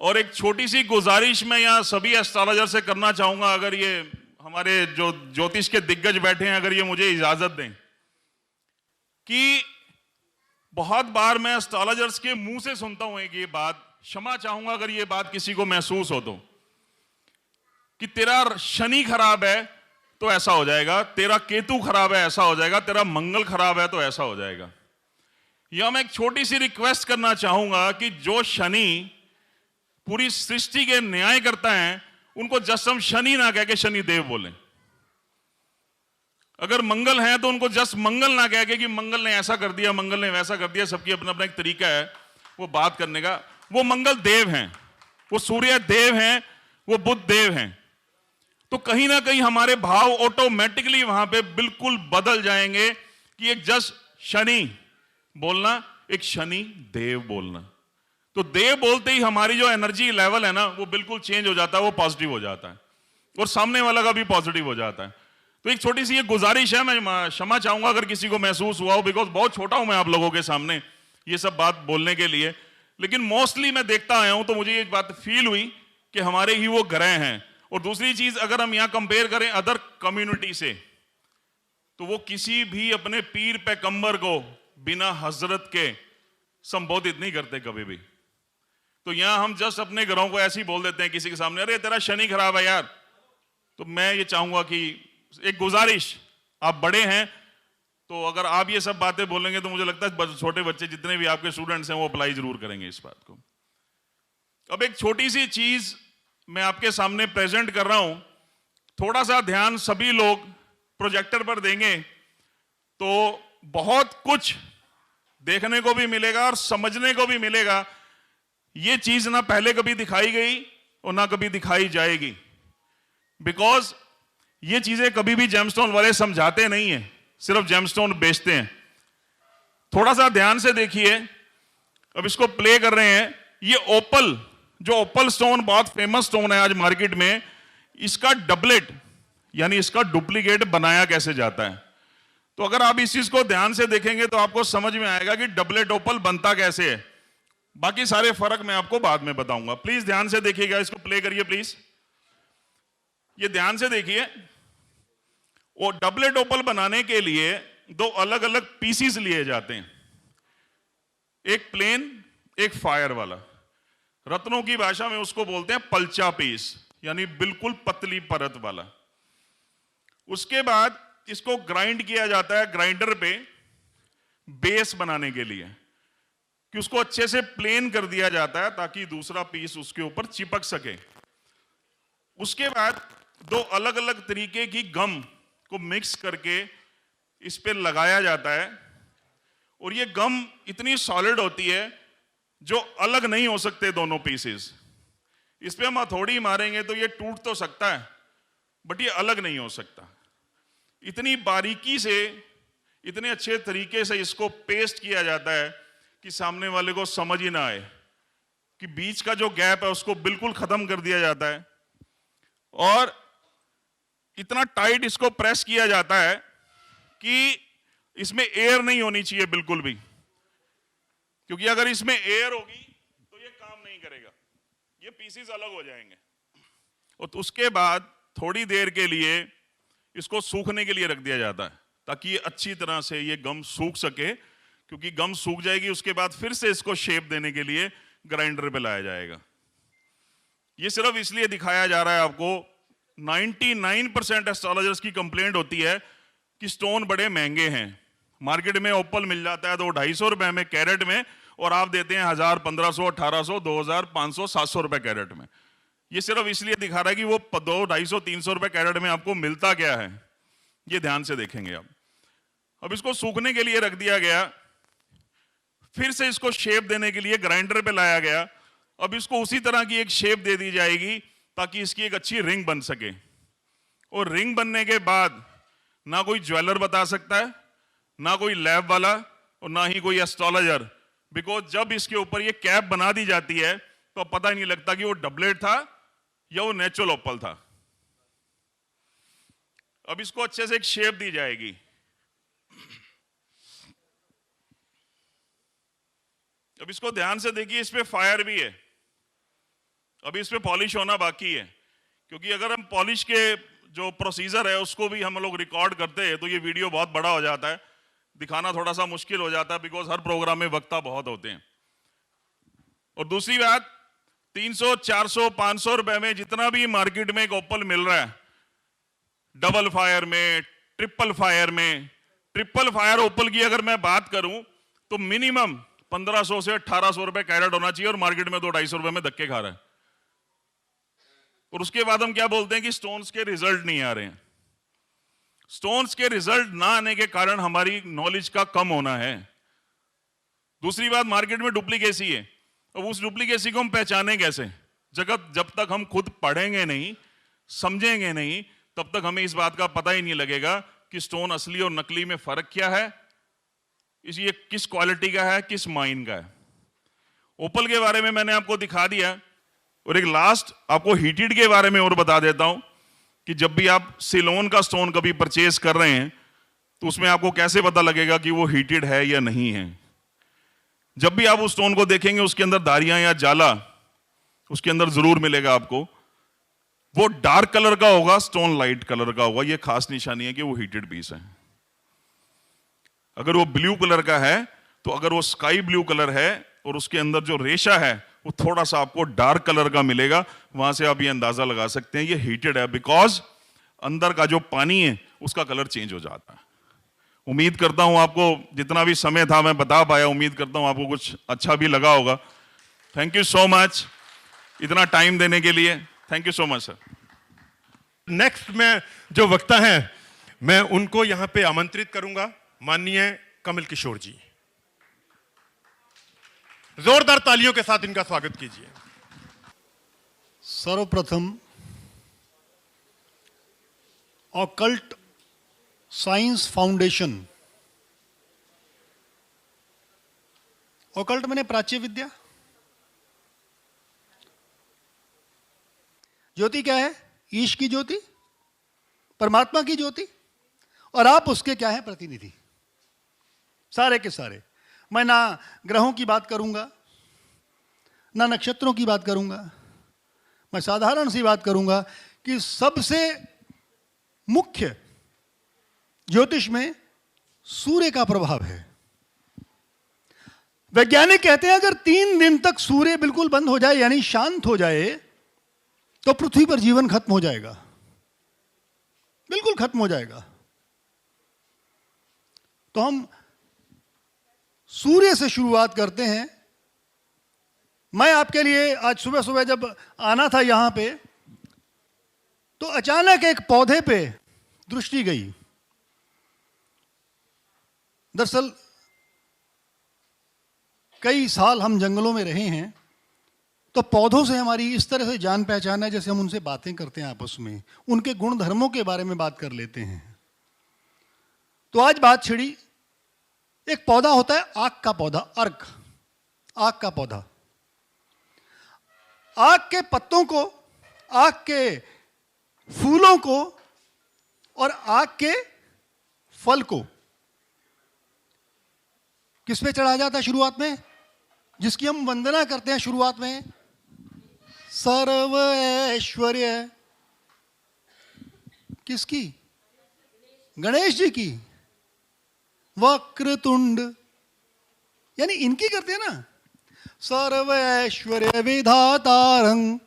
और एक छोटी सी गुजारिश मैं यहाँ सभी एस्ट्रोलॉजर से करना चाहूंगा, अगर ये हमारे जो ज्योतिष के दिग्गज बैठे हैं, अगर ये मुझे इजाजत दें, कि बहुत बार मैं एस्ट्रोलॉजर्स के मुंह से सुनता हूं एक ये बात, क्षमा चाहूंगा अगर ये बात किसी को महसूस हो तो, कि तेरा शनि खराब है तो ऐसा हो जाएगा, तेरा केतु खराब है ऐसा हो जाएगा, तेरा मंगल खराब है तो ऐसा हो जाएगा। यह मैं एक छोटी सी रिक्वेस्ट करना चाहूंगा कि जो शनि पूरी सृष्टि के न्याय करता है, उनको जस्ट हम शनि ना कह के शनि देव बोलें। अगर मंगल है तो उनको जस्ट मंगल ना कह के कि मंगल ने ऐसा कर दिया, मंगल ने वैसा कर दिया। सबकी अपना अपना एक तरीका है वो बात करने का। वो मंगल देव हैं, वो सूर्य देव हैं, वो बुध देव हैं। तो कहीं ना कहीं हमारे भाव ऑटोमेटिकली वहां पे बिल्कुल बदल जाएंगे कि एक जस्ट शनि बोलना, एक शनि देव बोलना। तो देव बोलते ही हमारी जो एनर्जी लेवल है ना, वो बिल्कुल चेंज हो जाता है, वो पॉजिटिव हो जाता है और सामने वाला का भी पॉजिटिव हो जाता है। तो एक छोटी सी ये गुजारिश है, मैं क्षमा चाहूंगा अगर किसी को महसूस हुआ हो, बिकॉज बहुत छोटा हूं मैं आप लोगों के सामने ये सब बात बोलने के लिए, लेकिन मोस्टली मैं देखता आया हूं तो मुझे ये बात फील हुई कि हमारे ही वो ग्रह हैं। और दूसरी चीज, अगर हम यहां कंपेयर करें अदर कम्युनिटी से, तो वो किसी भी अपने पीर पैगंबर को बिना हजरत के संबोधित नहीं करते कभी भी। तो यहां हम जस्ट अपने घरों को ऐसे ही बोल देते हैं किसी के सामने, अरे तेरा शनि खराब है यार। तो मैं ये चाहूंगा कि एक गुजारिश, आप बड़े हैं तो अगर आप ये सब बातें बोलेंगे तो मुझे लगता है छोटे बच्चे जितने भी आपके स्टूडेंट्स हैं वो अप्लाई जरूर करेंगे इस बात को। अब एक छोटी सी चीज मैं आपके सामने प्रेजेंट कर रहा हूं, थोड़ा सा ध्यान सभी लोग प्रोजेक्टर पर देंगे तो बहुत कुछ देखने को भी मिलेगा और समझने को भी मिलेगा। ये चीज ना पहले कभी दिखाई गई और ना कभी दिखाई जाएगी, बिकॉज ये चीजें कभी भी जेमस्टोन वाले समझाते नहीं है, सिर्फ जेमस्टोन बेचते हैं। थोड़ा सा ध्यान से देखिए, अब इसको प्ले कर रहे हैं। ये ओपल, जो ओपल स्टोन बहुत फेमस स्टोन है आज मार्केट में, इसका डबलेट यानी इसका डुप्लीकेट बनाया कैसे जाता है। तो अगर आप इस चीज को ध्यान से देखेंगे तो आपको समझ में आएगा कि डबलेट ओपल बनता कैसे है। बाकी सारे फर्क मैं आपको बाद में बताऊंगा। प्लीज ध्यान से देखिएगा, इसको प्ले करिए प्लीज। ये ध्यान से देखिए, वो डबलेट ओपल बनाने के लिए दो अलग अलग पीसीस लिए जाते हैं, एक प्लेन एक फायर वाला। रत्नों की भाषा में उसको बोलते हैं पलचा पीस, यानी बिल्कुल पतली परत वाला। उसके बाद इसको ग्राइंड किया जाता है ग्राइंडर पे बेस बनाने के लिए, कि उसको अच्छे से प्लेन कर दिया जाता है ताकि दूसरा पीस उसके ऊपर चिपक सके। उसके बाद दो अलग अलग तरीके की गम को मिक्स करके इस पे लगाया जाता है, और ये गम इतनी सॉलिड होती है जो अलग नहीं हो सकते दोनों पीसेस। इस पे हम हथौड़ी मारेंगे तो ये टूट तो सकता है, बट ये अलग नहीं हो सकता। इतनी बारीकी से, इतने अच्छे तरीके से इसको पेस्ट किया जाता है कि सामने वाले को समझ ही ना आए, कि बीच का जो गैप है उसको बिल्कुल खत्म कर दिया जाता है। और इतना टाइट इसको प्रेस किया जाता है कि इसमें एयर नहीं होनी चाहिए बिल्कुल भी, क्योंकि अगर इसमें एयर होगी तो ये काम नहीं करेगा, ये पीसेस अलग हो जाएंगे। और तो उसके बाद थोड़ी देर के लिए इसको सूखने के लिए रख दिया जाता है ताकि ये अच्छी तरह से ये गम सूख सके, क्योंकि गम सूख जाएगी उसके बाद फिर से इसको शेप देने के लिए ग्राइंडर पे लाया जाएगा। ये सिर्फ इसलिए दिखाया जा रहा है आपको। 99% एस्ट्रोलॉजर्स की कंप्लेंट होती है कि स्टोन बड़े महंगे हैं। मार्केट में ओपल मिल जाता है तो 250 रुपए में कैरेट में, और आप देते हैं 1000, 1500, 1800, 2000, 500, 700 रुपए कैरेट में। ये सिर्फ इसलिए दिखा रहा है कि वो 200, 250, 300 रुपए कैरेट में आपको मिलता क्या है, ये ध्यान से देखेंगे आप। अब इसको सूखने के लिए रख दिया गया, फिर से इसको शेप देने के लिए ग्राइंडर पे लाया गया। अब इसको उसी तरह की एक शेप दे दी जाएगी ताकि इसकी एक अच्छी रिंग बन सके। और रिंग बनने के बाद ना कोई ज्वेलर बता सकता है, ना कोई लैब वाला, और ना ही कोई एस्ट्रोलॉजर, बिकॉज जब इसके ऊपर ये कैप बना दी जाती है तो पता ही नहीं लगता कि वो डबलेट था या वो नेचुरल ओपल था। अब इसको अच्छे से एक शेप दी जाएगी। अब इसको ध्यान से देखिए, इस पे फायर भी है, अभी इस पे पॉलिश होना बाकी है, क्योंकि अगर हम पॉलिश के जो प्रोसीजर है उसको भी हम लोग रिकॉर्ड करते हैं तो ये वीडियो बहुत बड़ा हो जाता है, दिखाना थोड़ा सा मुश्किल हो जाता है, बिकॉज हर प्रोग्राम में वक्ता बहुत होते हैं। और दूसरी बात, 300, 400, 500 रुपए में जितना भी मार्केट में एक ओपल मिल रहा है, डबल फायर में, ट्रिपल फायर में, ट्रिपल फायर ओपल की अगर मैं बात करूं तो मिनिमम 1500 से 1800 रुपए कैरेट होना चाहिए, और मार्केट में 200-250 रुपए में धक्के खा रहा है। और उसके बाद हम क्या बोलते हैं कि स्टोन्स के रिजल्ट नहीं आ रहे हैं। स्टोन्स के रिजल्ट ना आने के कारण हमारी नॉलेज का कम होना है। दूसरी बात, मार्केट में डुप्लीकेसी है, अब उस डुप्लीकेसी को हम पहचाने कैसे? जब तक हम खुद पढ़ेंगे नहीं, समझेंगे नहीं, तब तक हमें इस बात का पता ही नहीं लगेगा कि स्टोन असली और नकली में फर्क क्या है, ये किस क्वालिटी का है, किस माइन का है। ओपल के बारे में मैंने आपको दिखा दिया, और एक लास्ट आपको हीटेड के बारे में और बता देता हूं कि जब भी आप सिलोन का स्टोन कभी परचेज कर रहे हैं तो उसमें आपको कैसे पता लगेगा कि वो हीटेड है या नहीं है। जब भी आप उस स्टोन को देखेंगे उसके अंदर धारियां या जाला उसके अंदर जरूर मिलेगा आपको। वो डार्क कलर का होगा, स्टोन लाइट कलर का होगा, ये खास निशानी है कि वो हीटेड पीस है। अगर वो ब्लू कलर का है तो अगर वो स्काई ब्लू कलर है और उसके अंदर जो रेशा है वो थोड़ा सा आपको डार्क कलर का मिलेगा, वहां से आप ये अंदाजा लगा सकते हैं ये हीटेड है, बिकॉज अंदर का जो पानी है उसका कलर चेंज हो जाता है। उम्मीद करता हूं आपको जितना भी समय था मैं बता पाया, उम्मीद करता हूं आपको कुछ अच्छा भी लगा होगा। थैंक यू सो मच इतना टाइम देने के लिए, thank you so much sir.
Next में जो वक्ता हैं मैं उनको यहां पे आमंत्रित करूंगा, माननीय कमल किशोर जी। जोरदार तालियों के साथ इनका स्वागत कीजिए।
सर्वप्रथम ऑकल्ट साइंस फाउंडेशन, ऑकल्ट मैंने प्राच्य विद्या, ज्योति क्या है? ईश की ज्योति, परमात्मा की ज्योति, और आप उसके क्या है? प्रतिनिधि। सारे के सारे। मैं ना ग्रहों की बात करूंगा, ना नक्षत्रों की बात करूंगा, मैं साधारण सी बात करूंगा कि सबसे मुख्य ज्योतिष में सूर्य का प्रभाव है। वैज्ञानिक कहते हैं अगर 3 दिन तक सूर्य बिल्कुल बंद हो जाए, यानी शांत हो जाए, तो पृथ्वी पर जीवन खत्म हो जाएगा, बिल्कुल खत्म हो जाएगा। तो हम सूर्य से शुरुआत करते हैं। मैं आपके लिए आज सुबह सुबह जब आना था यहां पे, तो अचानक एक पौधे पे दृष्टि गई। दरअसल कई साल हम जंगलों में रहे हैं, तो पौधों से हमारी इस तरह से जान पहचान है जैसे हम उनसे बातें करते हैं आपस में, उनके गुण धर्मों के बारे में बात कर लेते हैं। तो आज बात छिड़ी, एक पौधा होता है आक का पौधा, अर्क, आक का पौधा। आक के पत्तों को, आक के फूलों को और आक के फल को किस पे चढ़ाया जाता है शुरुआत में? जिसकी हम वंदना करते हैं शुरुआत में, सर्व ऐश्वर्य किसकी? गणेश जी की। वक्रतुंड यानी इनकी करते हैं ना, सर्व ऐश्वर्य विधातारं,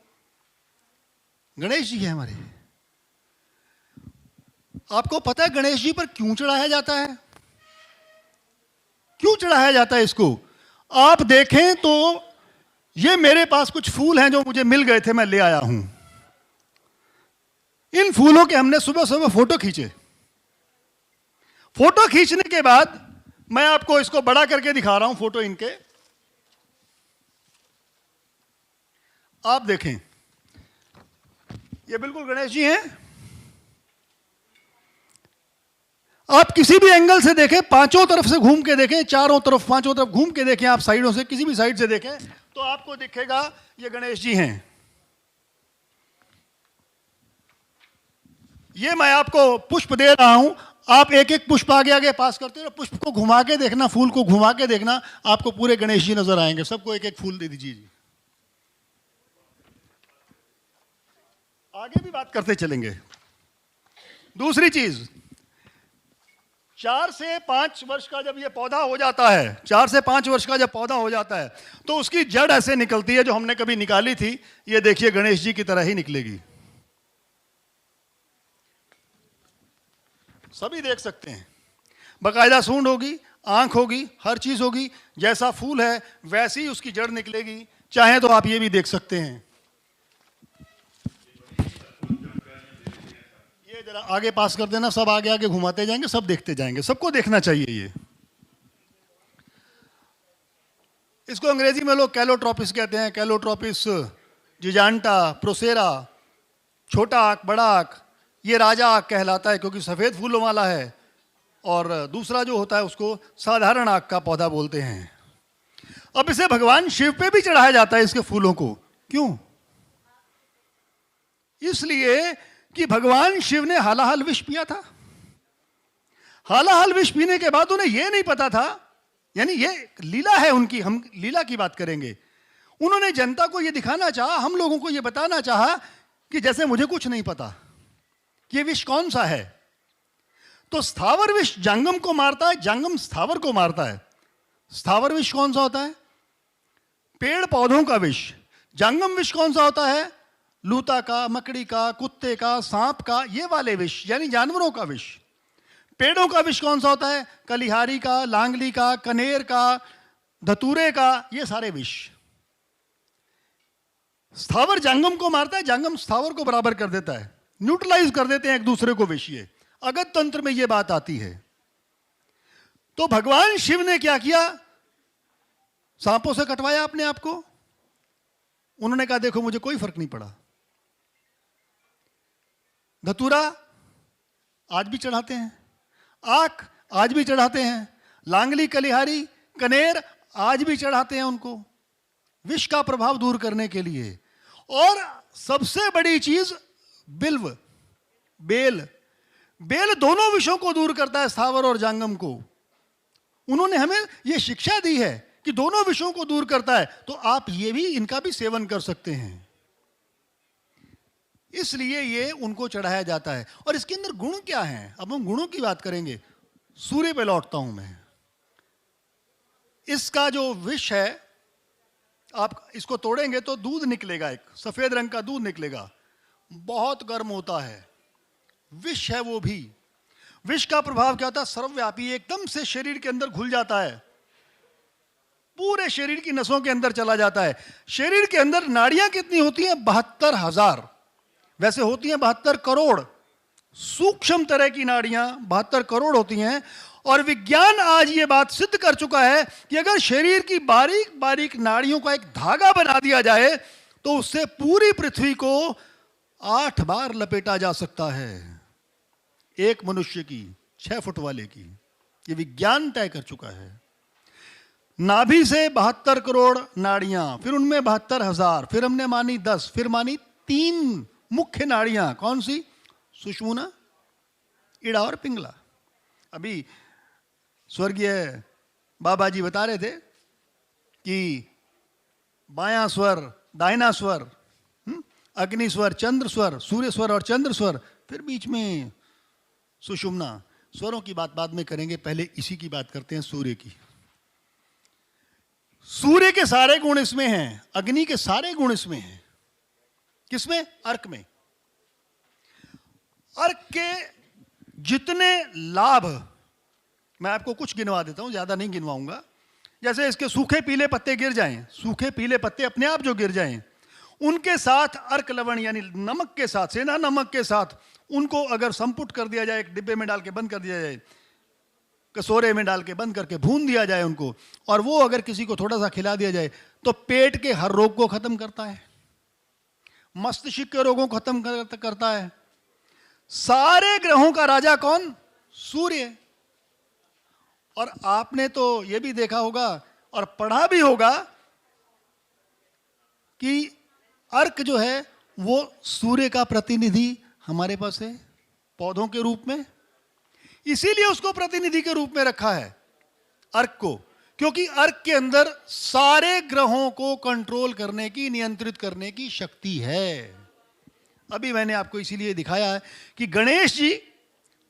गणेश जी है हमारे। आपको पता है गणेश जी पर क्यों चढ़ाया जाता है? क्यों चढ़ाया जाता है इसको? आप देखें तो ये मेरे पास कुछ फूल हैं जो मुझे मिल गए थे, मैं ले आया हूं। इन फूलों के हमने सुबह सुबह फोटो खींचे। फोटो खींचने के बाद मैं आपको इसको बड़ा करके दिखा रहा हूं, फोटो इनके। आप देखें, ये बिल्कुल गणेश जी हैं। आप किसी भी एंगल से देखें, पांचों तरफ से घूम के देखें, चारों तरफ पांचों तरफ घूम के देखें, आप साइडों से किसी भी साइड से देखें तो आपको दिखेगा ये गणेश जी हैं। ये मैं आपको पुष्प दे रहा हूं, आप एक एक पुष्प आगे आगे पास करते हो, पुष्प को घुमा के देखना, फूल को घुमा के देखना, आपको पूरे गणेश जी नजर आएंगे। सबको एक एक फूल दे दीजिए जी। आगे भी बात करते चलेंगे। दूसरी चीज, 4 से 5 वर्ष का जब ये पौधा हो जाता है, 4 से 5 वर्ष का जब पौधा हो जाता है तो उसकी जड़ ऐसे निकलती है जो हमने कभी निकाली थी। ये देखिए गणेश जी की तरह ही निकलेगी, सभी देख सकते हैं। बाकायदा सूंड होगी, आंख होगी, हर चीज होगी। जैसा फूल है वैसी उसकी जड़ निकलेगी। चाहे तो आप ये भी देख सकते हैं। ये जरा आगे पास कर देना, सब आगे आगे घुमाते जाएंगे, सब देखते जाएंगे, सबको देखना चाहिए। ये इसको अंग्रेजी में लोग कैलोट्रोपिस कहते हैं, कैलोट्रोपिस जिजांटा, प्रोसेरा। छोटा आंख, बड़ा आंख, ये राजा आंख कहलाता है क्योंकि सफेद फूलों वाला है। और दूसरा जो होता है उसको साधारण आंख का पौधा बोलते हैं। अब इसे भगवान शिव पे भी चढ़ाया जाता है, इसके फूलों को। क्यों? इसलिए कि भगवान शिव ने हालाहल विष पिया था। हालाहल विष पीने के बाद उन्हें यह नहीं पता था, यानी ये लीला है उनकी, हम लीला की बात करेंगे। उन्होंने जनता को यह दिखाना चाहा, हम लोगों को यह बताना चाहा कि जैसे मुझे कुछ नहीं पता, ये विष कौन सा है। तो स्थावर विष जांगम को मारता है, जांगम स्थावर को मारता है। स्थावर विष कौन सा होता है? पेड़ पौधों का विष। जांगम विष कौन सा होता है? लूता का, मकड़ी का, कुत्ते का, सांप का, ये वाले विष, यानी जानवरों का विष। पेड़ों का विष कौन सा होता है? कलिहारी का, लांगली का, कनेर का, धतूरे का, ये सारे विष। स्थावर जांगम को मारता है, जांगम स्थावर को बराबर कर देता है, न्यूट्रलाइज कर देते हैं एक दूसरे को विष। ये अगत तंत्र में ये बात आती है। तो भगवान शिव ने क्या किया? सांपों से कटवाया अपने आप को। उन्होंने कहा देखो मुझे कोई फर्क नहीं पड़ा। धतूरा आज भी चढ़ाते हैं, आक आज भी चढ़ाते हैं, लांगली, कलिहारी, कनेर आज भी चढ़ाते हैं उनको, विष का प्रभाव दूर करने के लिए। और सबसे बड़ी चीज बिल्व, बेल। बेल दोनों विषयों को दूर करता है, स्थावर और जांगम को। उन्होंने हमें यह शिक्षा दी है कि दोनों विषयों को दूर करता है, तो आप ये भी, इनका भी सेवन कर सकते हैं। इसलिए ये उनको चढ़ाया जाता है। और इसके अंदर गुण क्या हैं? अब हम गुणों की बात करेंगे। सूर्य पे लौटता हूं मैं। इसका जो विष है, आप इसको तोड़ेंगे तो दूध निकलेगा, एक सफेद रंग का दूध निकलेगा, बहुत गर्म होता है, विष है वो भी। विष का प्रभाव क्या होता है? सर्वव्यापी, एकदम से शरीर के अंदर घुल जाता है, पूरे शरीर की नसों के अंदर चला जाता है। शरीर के अंदर नाड़ियां कितनी होती हैं? 72,000। वैसे होती हैं 72 करोड़। सूक्ष्म तरह की नाड़ियां 72 करोड़ होती हैं। और विज्ञान आज ये बात सिद्ध कर चुका है कि अगर शरीर की बारीक बारीक नाड़ियों का एक धागा बना दिया जाए तो उससे पूरी पृथ्वी को 8 बार लपेटा जा सकता है, एक मनुष्य की, 6 फुट वाले की। ये विज्ञान तय कर चुका है। नाभि से 72 करोड़ नाड़ियां, फिर उनमें 72,000, फिर हमने मानी 10, फिर मानी 3 मुख्य नाड़ियां। कौन सी? सुषुम्ना, इड़ा और पिंगला। अभी स्वर्गीय बाबा जी बता रहे थे कि बायां स्वर, दाहिना स्वर, अग्नि स्वर, चंद्र स्वर, सूर्य स्वर और चंद्र स्वर, फिर बीच में सुषुम्ना। स्वरों की बात बाद में करेंगे, पहले इसी की बात करते हैं, सूर्य की। सूर्य के सारे गुण इसमें हैं, अग्नि के सारे गुण इसमें हैं। किसमें? अर्क में। अर्क के जितने लाभ, मैं आपको कुछ गिनवा देता हूं, ज्यादा नहीं गिनवाऊंगा। जैसे इसके सूखे पीले पत्ते गिर जाएं, सूखे पीले पत्ते अपने आप जो गिर जाएं, उनके साथ अर्क लवण यानी नमक के साथ, सेंधा नमक के साथ उनको अगर संपुट कर दिया जाए, एक डिब्बे में डाल के बंद कर दिया जाए, कटोरे में डाल के बंद करके भून दिया जाए उनको, और वो अगर किसी को थोड़ा सा खिला दिया जाए तो पेट के हर रोग को खत्म करता है, मस्तिष्क के रोगों को खत्म करता है। सारे ग्रहों का राजा कौन? सूर्य। और आपने तो ये भी देखा होगा और पढ़ा भी होगा कि अर्क जो है वो सूर्य का प्रतिनिधि हमारे पास है पौधों के रूप में, इसीलिए उसको प्रतिनिधि के रूप में रखा है अर्क को, क्योंकि अर्क के अंदर सारे ग्रहों को कंट्रोल करने की, नियंत्रित करने की शक्ति है। अभी मैंने आपको इसीलिए दिखाया है कि गणेश जी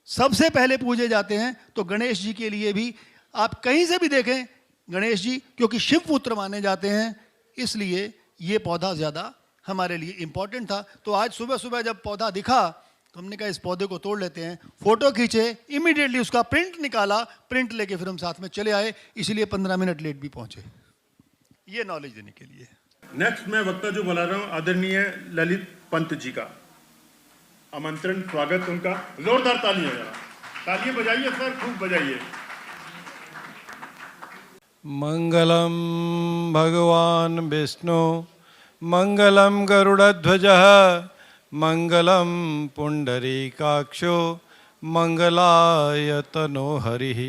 सबसे पहले पूजे जाते हैं, तो गणेश जी के लिए भी आप कहीं से भी देखें गणेश जी, क्योंकि शिव पुत्र माने जाते हैं, इसलिए ये पौधा ज़्यादा हमारे लिए इंपॉर्टेंट था। तो आज सुबह सुबह जब पौधा दिखा तो हमने कहा इस पौधे को तोड़ लेते हैं, फोटो खींचे, इमीडिएटली उसका प्रिंट निकाला, प्रिंट लेके फिर हम साथ में चले आए, इसलिए 15 मिनट लेट भी पहुंचे। ये नॉलेज देने के लिए।
नेक्स्ट मैं वक्ता जो बुला रहा हूं आदरणीय ललित पंत जी का आमंत्रण, स्वागत उनका। जोरदार तालियां, जरा तालियां बजाइए सर, खूब बजाइए।
मंगलम भगवान विष्णु मंगलम गरुड़ध्वजः मंगलम पुंडरीकाक्षो मंगलाय तनो हरिः।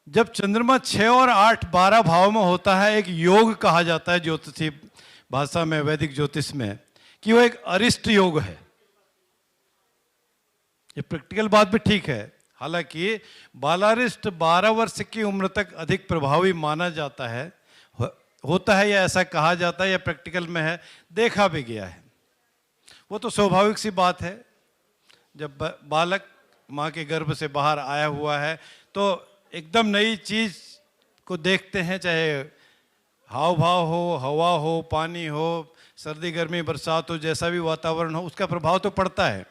जब चंद्रमा 6 और 8 12 भाव में होता है, एक योग कहा जाता है ज्योतिषी भाषा में, वैदिक ज्योतिष में, कि वो एक अरिष्ट योग है। ये प्रैक्टिकल बात भी ठीक है, हालांकि बालारिष्ट 12 वर्ष की उम्र तक अधिक प्रभावी माना जाता है, होता है या ऐसा कहा जाता है, या प्रैक्टिकल में है, देखा भी गया है। वो तो स्वाभाविक सी बात है, जब बालक माँ के गर्भ से बाहर आया हुआ है तो एकदम नई चीज को देखते हैं, चाहे हाव भाव हो, हवा हो, पानी हो, सर्दी गर्मी बरसात हो, जैसा भी वातावरण हो, उसका प्रभाव तो पड़ता है।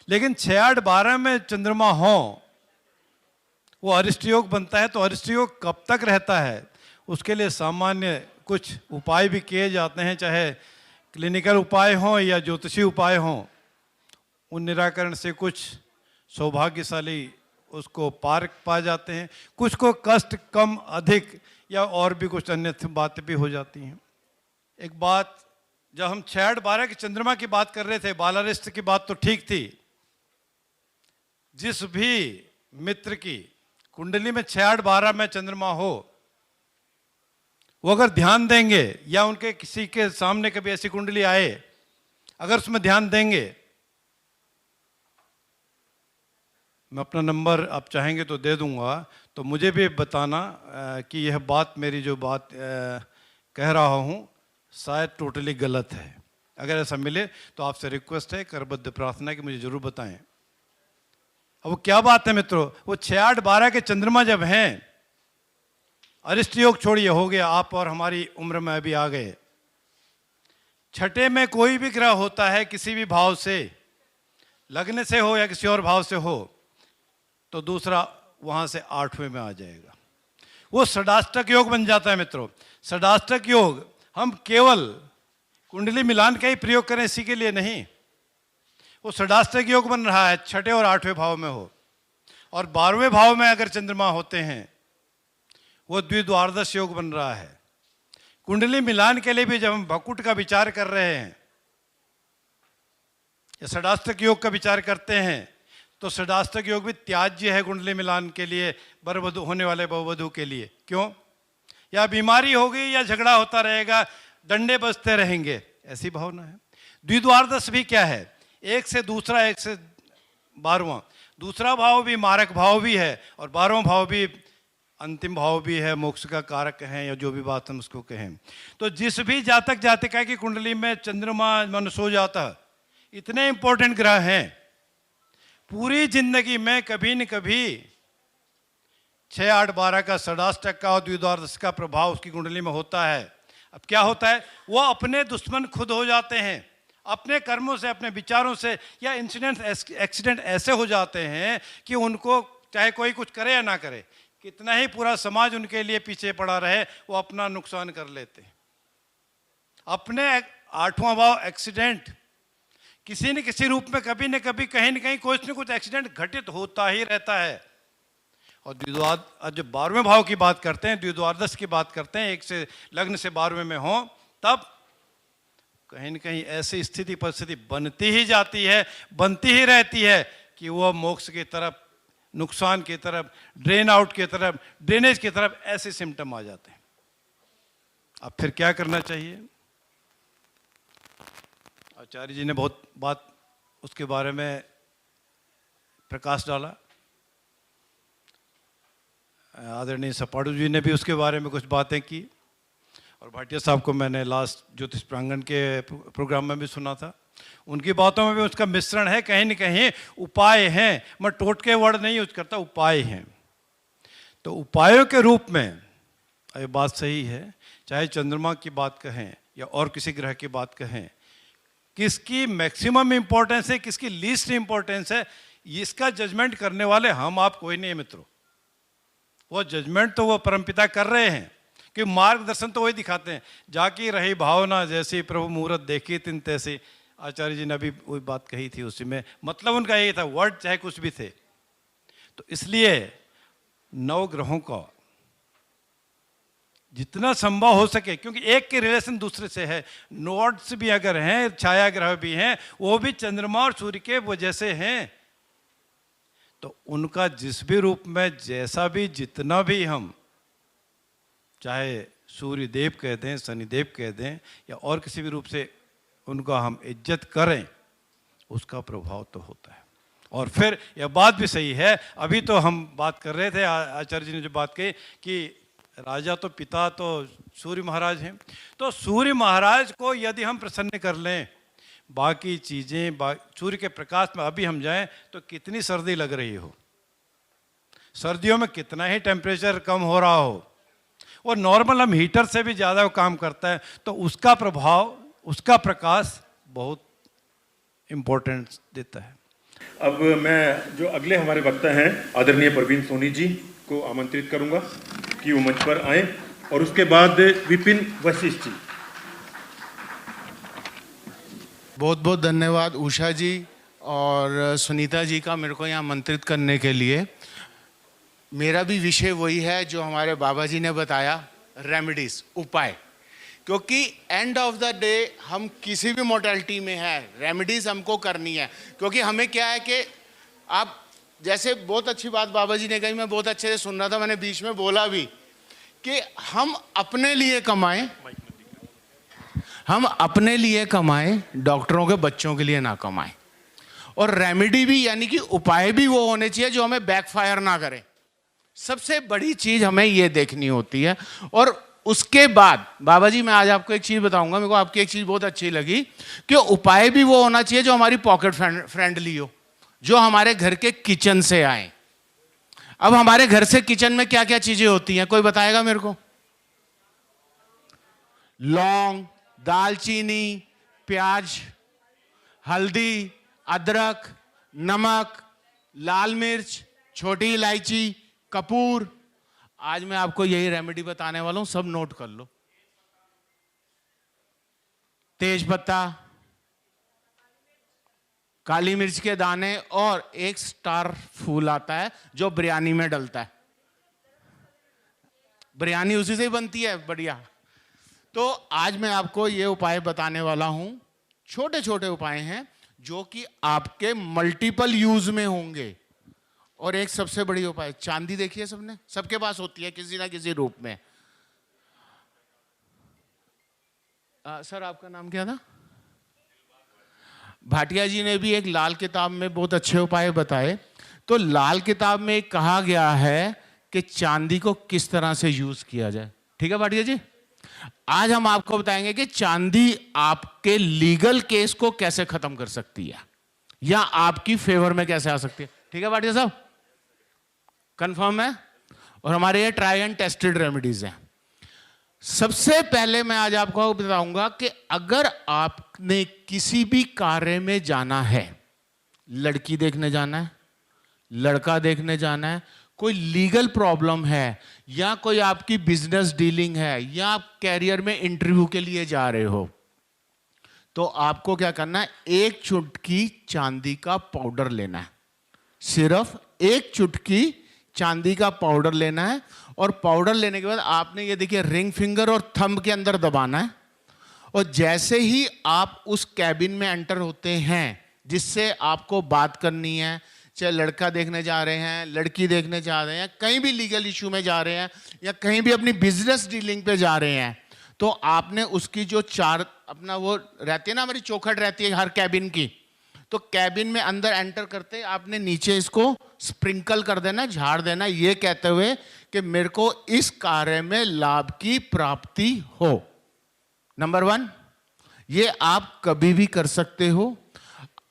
लेकिन 6 8 12 में चंद्रमा हो वो अरिष्ट योग बनता है। तो अरिष्ट योग कब तक रहता है, उसके लिए सामान्य कुछ उपाय भी किए जाते हैं, चाहे क्लिनिकल उपाय हों या ज्योतिषी उपाय हों। उन निराकरण से कुछ सौभाग्यशाली उसको पार पा जाते हैं, कुछ को कष्ट कम अधिक या और भी कुछ अन्य बातें भी हो जाती हैं। एक बात, जब हम 6 8 12 के चंद्रमा की बात कर रहे थे, बालारिष्ट की बात तो ठीक थी। जिस भी मित्र की कुंडली में 6 8 12 में चंद्रमा हो, वो अगर ध्यान देंगे या उनके किसी के सामने कभी ऐसी कुंडली आए, अगर उसमें ध्यान देंगे, मैं अपना नंबर आप चाहेंगे तो दे दूंगा, तो मुझे भी बताना कि यह बात, मेरी जो बात कह रहा हूं शायद टोटली गलत है। अगर ऐसा मिले तो आपसे रिक्वेस्ट है, करबद्ध प्रार्थना कि मुझे जरूर बताएं। अब वो क्या बात है मित्रों, वो 6 8 12 के चंद्रमा जब हैं, अरिष्ट योग छोड़िए, हो गया, आप और हमारी उम्र में अभी आ गए। छठे में कोई भी ग्रह होता है, किसी भी भाव से लगने से हो या किसी और भाव से हो, तो दूसरा वहां से 8वें में आ जाएगा, वो षडाष्टक योग बन जाता है मित्रों। षडाष्टक योग हम केवल कुंडली मिलान का ही प्रयोग करें इसी के लिए नहीं, वो षडाष्टक योग बन रहा है, 6ठे और 8वें भाव में हो। और 12वें भाव में अगर चंद्रमा होते हैं, वो द्विद्वादश योग बन रहा है। कुंडली मिलान के लिए भी जब हम भकुट का विचार कर रहे हैं या षडाष्टक योग का विचार करते हैं, तो षडाष्टक योग भी त्याज्य है कुंडली मिलान के लिए, बरवधु होने वाले बहुवधु के लिए। क्यों? या बीमारी होगी या झगड़ा होता रहेगा, डंडे बजते रहेंगे, ऐसी भावना है। द्विद्वादश भी क्या है, एक से दूसरा, एक से 12वां, दूसरा भाव भी मारक भाव भी है और 12वां भाव भी अंतिम भाव भी है, मोक्ष का कारक है, या जो भी बात हम उसको कहें। तो जिस भी जातक जातिका की कुंडली में चंद्रमा मन सो जाता, इतने इंपॉर्टेंट ग्रह हैं, पूरी जिंदगी में कभी न कभी 6 8 12 का षडाष्टक का और द्विद्वादश का प्रभाव उसकी कुंडली में होता है। अब क्या होता है, वो अपने दुश्मन खुद हो जाते हैं, अपने कर्मों से, अपने विचारों से, या इंसिडेंट एक्सीडेंट ऐसे हो जाते हैं कि उनको चाहे कोई कुछ करे या ना करे, कितना ही पूरा समाज उनके लिए पीछे पड़ा रहे, वो अपना नुकसान कर लेते हैं। अपने आठवां भाव एक्सीडेंट, किसी न किसी रूप में कभी न कभी कहीं न कहीं कुछ न कुछ एक्सीडेंट घटित होता ही रहता है। और द्विद्वार जब 12वें भाव की बात करते हैं, द्विद्वादश की बात करते हैं, एक से लग्न से 12वें में हो, तब कहीं न कहीं ऐसी स्थिति परिस्थिति बनती ही जाती है, बनती ही रहती है कि वह मोक्ष की तरफ, नुकसान की तरफ, ड्रेन आउट की तरफ, ड्रेनेज की तरफ ऐसे सिम्टम आ जाते हैं। अब फिर क्या करना चाहिए? आचार्य जी ने बहुत बात उसके बारे में प्रकाश डाला, आदरणीय सपाड़ू जी ने भी उसके बारे में कुछ बातें की, और भाटिया साहब को मैंने लास्ट ज्योतिष प्रांगण के प्रोग्राम में भी सुना था। उनकी बातों में भी उसका मिश्रण है, कहीं न कहीं उपाय हैं। मैं टोटके वर्ड नहीं यूज करता, उपाय हैं। तो उपायों के रूप में ये बात सही है, चाहे चंद्रमा की बात कहें या और किसी ग्रह की बात कहें, किसकी मैक्सिमम इंपॉर्टेंस है, किसकी लीस्ट इंपॉर्टेंस है, इसका जजमेंट करने वाले हम आप कोई नहीं है मित्रों। वो जजमेंट तो वो परमपिता कर रहे हैं, कि मार्गदर्शन तो वही दिखाते हैं। जाकी रही भावना जैसी प्रभु मुहूर्त देखी तिन तैसी, आचार्य जी ने अभी वही बात कही थी उसी में, मतलब उनका यही था, वर्ड चाहे कुछ भी थे। तो इसलिए 9 ग्रहों का जितना संभव हो सके, क्योंकि एक के रिलेशन दूसरे से है, नोड्स भी अगर हैं, छाया ग्रह भी हैं, वो भी चंद्रमा और सूर्य के वजह से हैं। तो उनका जिस भी रूप में, जैसा भी, जितना भी हम, चाहे सूर्य देव कह दें, शनिदेव कह दें, या और किसी भी रूप से उनका हम इज्जत करें, उसका प्रभाव तो होता है। और फिर यह बात भी सही है, अभी तो हम बात कर रहे थे, आचार्य जी ने जो बात कही कि राजा तो पिता तो सूर्य महाराज हैं, तो सूर्य महाराज को यदि हम प्रसन्न कर लें, बाकी चीज़ें, सूर्य के प्रकाश में अभी हम जाएं तो कितनी सर्दी लग रही हो, सर्दियों में कितना ही टेम्परेचर कम हो रहा हो, और नॉर्मल हम हीटर से भी ज़्यादा वो काम करता है, तो उसका प्रभाव, उसका प्रकाश बहुत इम्पोर्टेंस देता है।
अब मैं जो अगले हमारे वक्ता हैं आदरणीय प्रवीण सोनी जी को आमंत्रित करूंगा कि वो मंच पर आए, और उसके बाद विपिन वशिष्ठ जी।
बहुत बहुत धन्यवाद उषा जी और सुनीता जी का मेरे को यहाँ आमंत्रित करने के लिए। मेरा भी विषय वही है जो हमारे बाबा जी ने बताया, रेमेडीज, उपाय। क्योंकि एंड ऑफ द डे हम किसी भी मोर्टेलिटी में है, रेमेडीज हमको करनी है। क्योंकि हमें क्या है कि आप जैसे बहुत अच्छी बात बाबा जी ने कही, मैं बहुत अच्छे से सुन रहा था, मैंने बीच में बोला भी कि हम अपने लिए कमाएं, हम अपने लिए कमाएं, डॉक्टरों के बच्चों के लिए ना कमाएं। और रेमेडी भी यानी कि उपाय भी वो होने चाहिए जो हमें बैकफायर ना करे। सबसे बड़ी चीज हमें ये देखनी होती है। और उसके बाद बाबा जी मैं आज आपको एक चीज बताऊंगा, मेरे को आपकी एक चीज बहुत अच्छी लगी कि उपाय भी वो होना चाहिए जो हमारी पॉकेट फ्रेंडली हो, जो हमारे घर के किचन से आए। अब हमारे घर से किचन में क्या क्या चीजें होती हैं, कोई बताएगा मेरे को? लौंग, दालचीनी, प्याज, हल्दी, अदरक, नमक, लाल मिर्च, छोटी इलायची, कपूर। आज मैं आपको यही रेमेडी बताने वाला हूं, सब नोट कर लो। तेज पत्ता, काली मिर्च के दाने, और एक स्टार फूल आता है जो बिरयानी में डलता है, बिरयानी उसी से ही बनती है, बढ़िया। तो आज मैं आपको ये उपाय बताने वाला हूं, छोटे छोटे उपाय हैं जो कि आपके मल्टीपल यूज में होंगे। और एक सबसे बड़ी उपाय, चांदी देखिए सबने, सबके पास होती है किसी ना किसी रूप में। सर आपका नाम क्या था? भाटिया जी ने भी एक लाल किताब में बहुत अच्छे उपाय बताए। तो लाल किताब में कहा गया है कि चांदी को किस तरह से यूज किया जाए। ठीक है भाटिया जी, आज हम आपको बताएंगे कि चांदी आपके लीगल केस को कैसे खत्म कर सकती है या आपकी फेवर में कैसे आ सकती है। ठीक है भाटिया साहब, कंफर्म है? और हमारे ये ट्राई एंड टेस्टेड रेमेडीज हैं। सबसे पहले मैं आज आपको बताऊंगा कि अगर आपने किसी भी कार्य में जाना है, लड़की देखने जाना है, लड़का देखने जाना है, कोई लीगल प्रॉब्लम है, या कोई आपकी बिजनेस डीलिंग है, या आप कैरियर में इंटरव्यू के लिए जा रहे हो, तो आपको क्या करना है, एक चुटकी चांदी का पाउडर लेना है। सिर्फ एक चुटकी चांदी का पाउडर लेना है, और पाउडर लेने के बाद आपने ये देखिए रिंग फिंगर और थंब के अंदर दबाना है, और जैसे ही आप उस कैबिन में एंटर होते हैं जिससे आपको बात करनी है, चाहे लड़का देखने जा रहे हैं, लड़की देखने जा रहे हैं, कहीं भी लीगल इशू में जा रहे हैं, या कहीं भी अपनी बिजनेस डीलिंग पे जा रहे हैं, तो आपने उसकी जो चार अपना वो रहती है ना, हमारी चौखट रहती है हर कैबिन की, तो कैबिन में अंदर एंटर करते आपने नीचे इसको स्प्रिंकल कर देना, झाड़ देना, ये कहते हुए कि मेरे को इस कार्य में लाभ की प्राप्ति हो। नंबर 1, ये आप कभी भी कर सकते हो।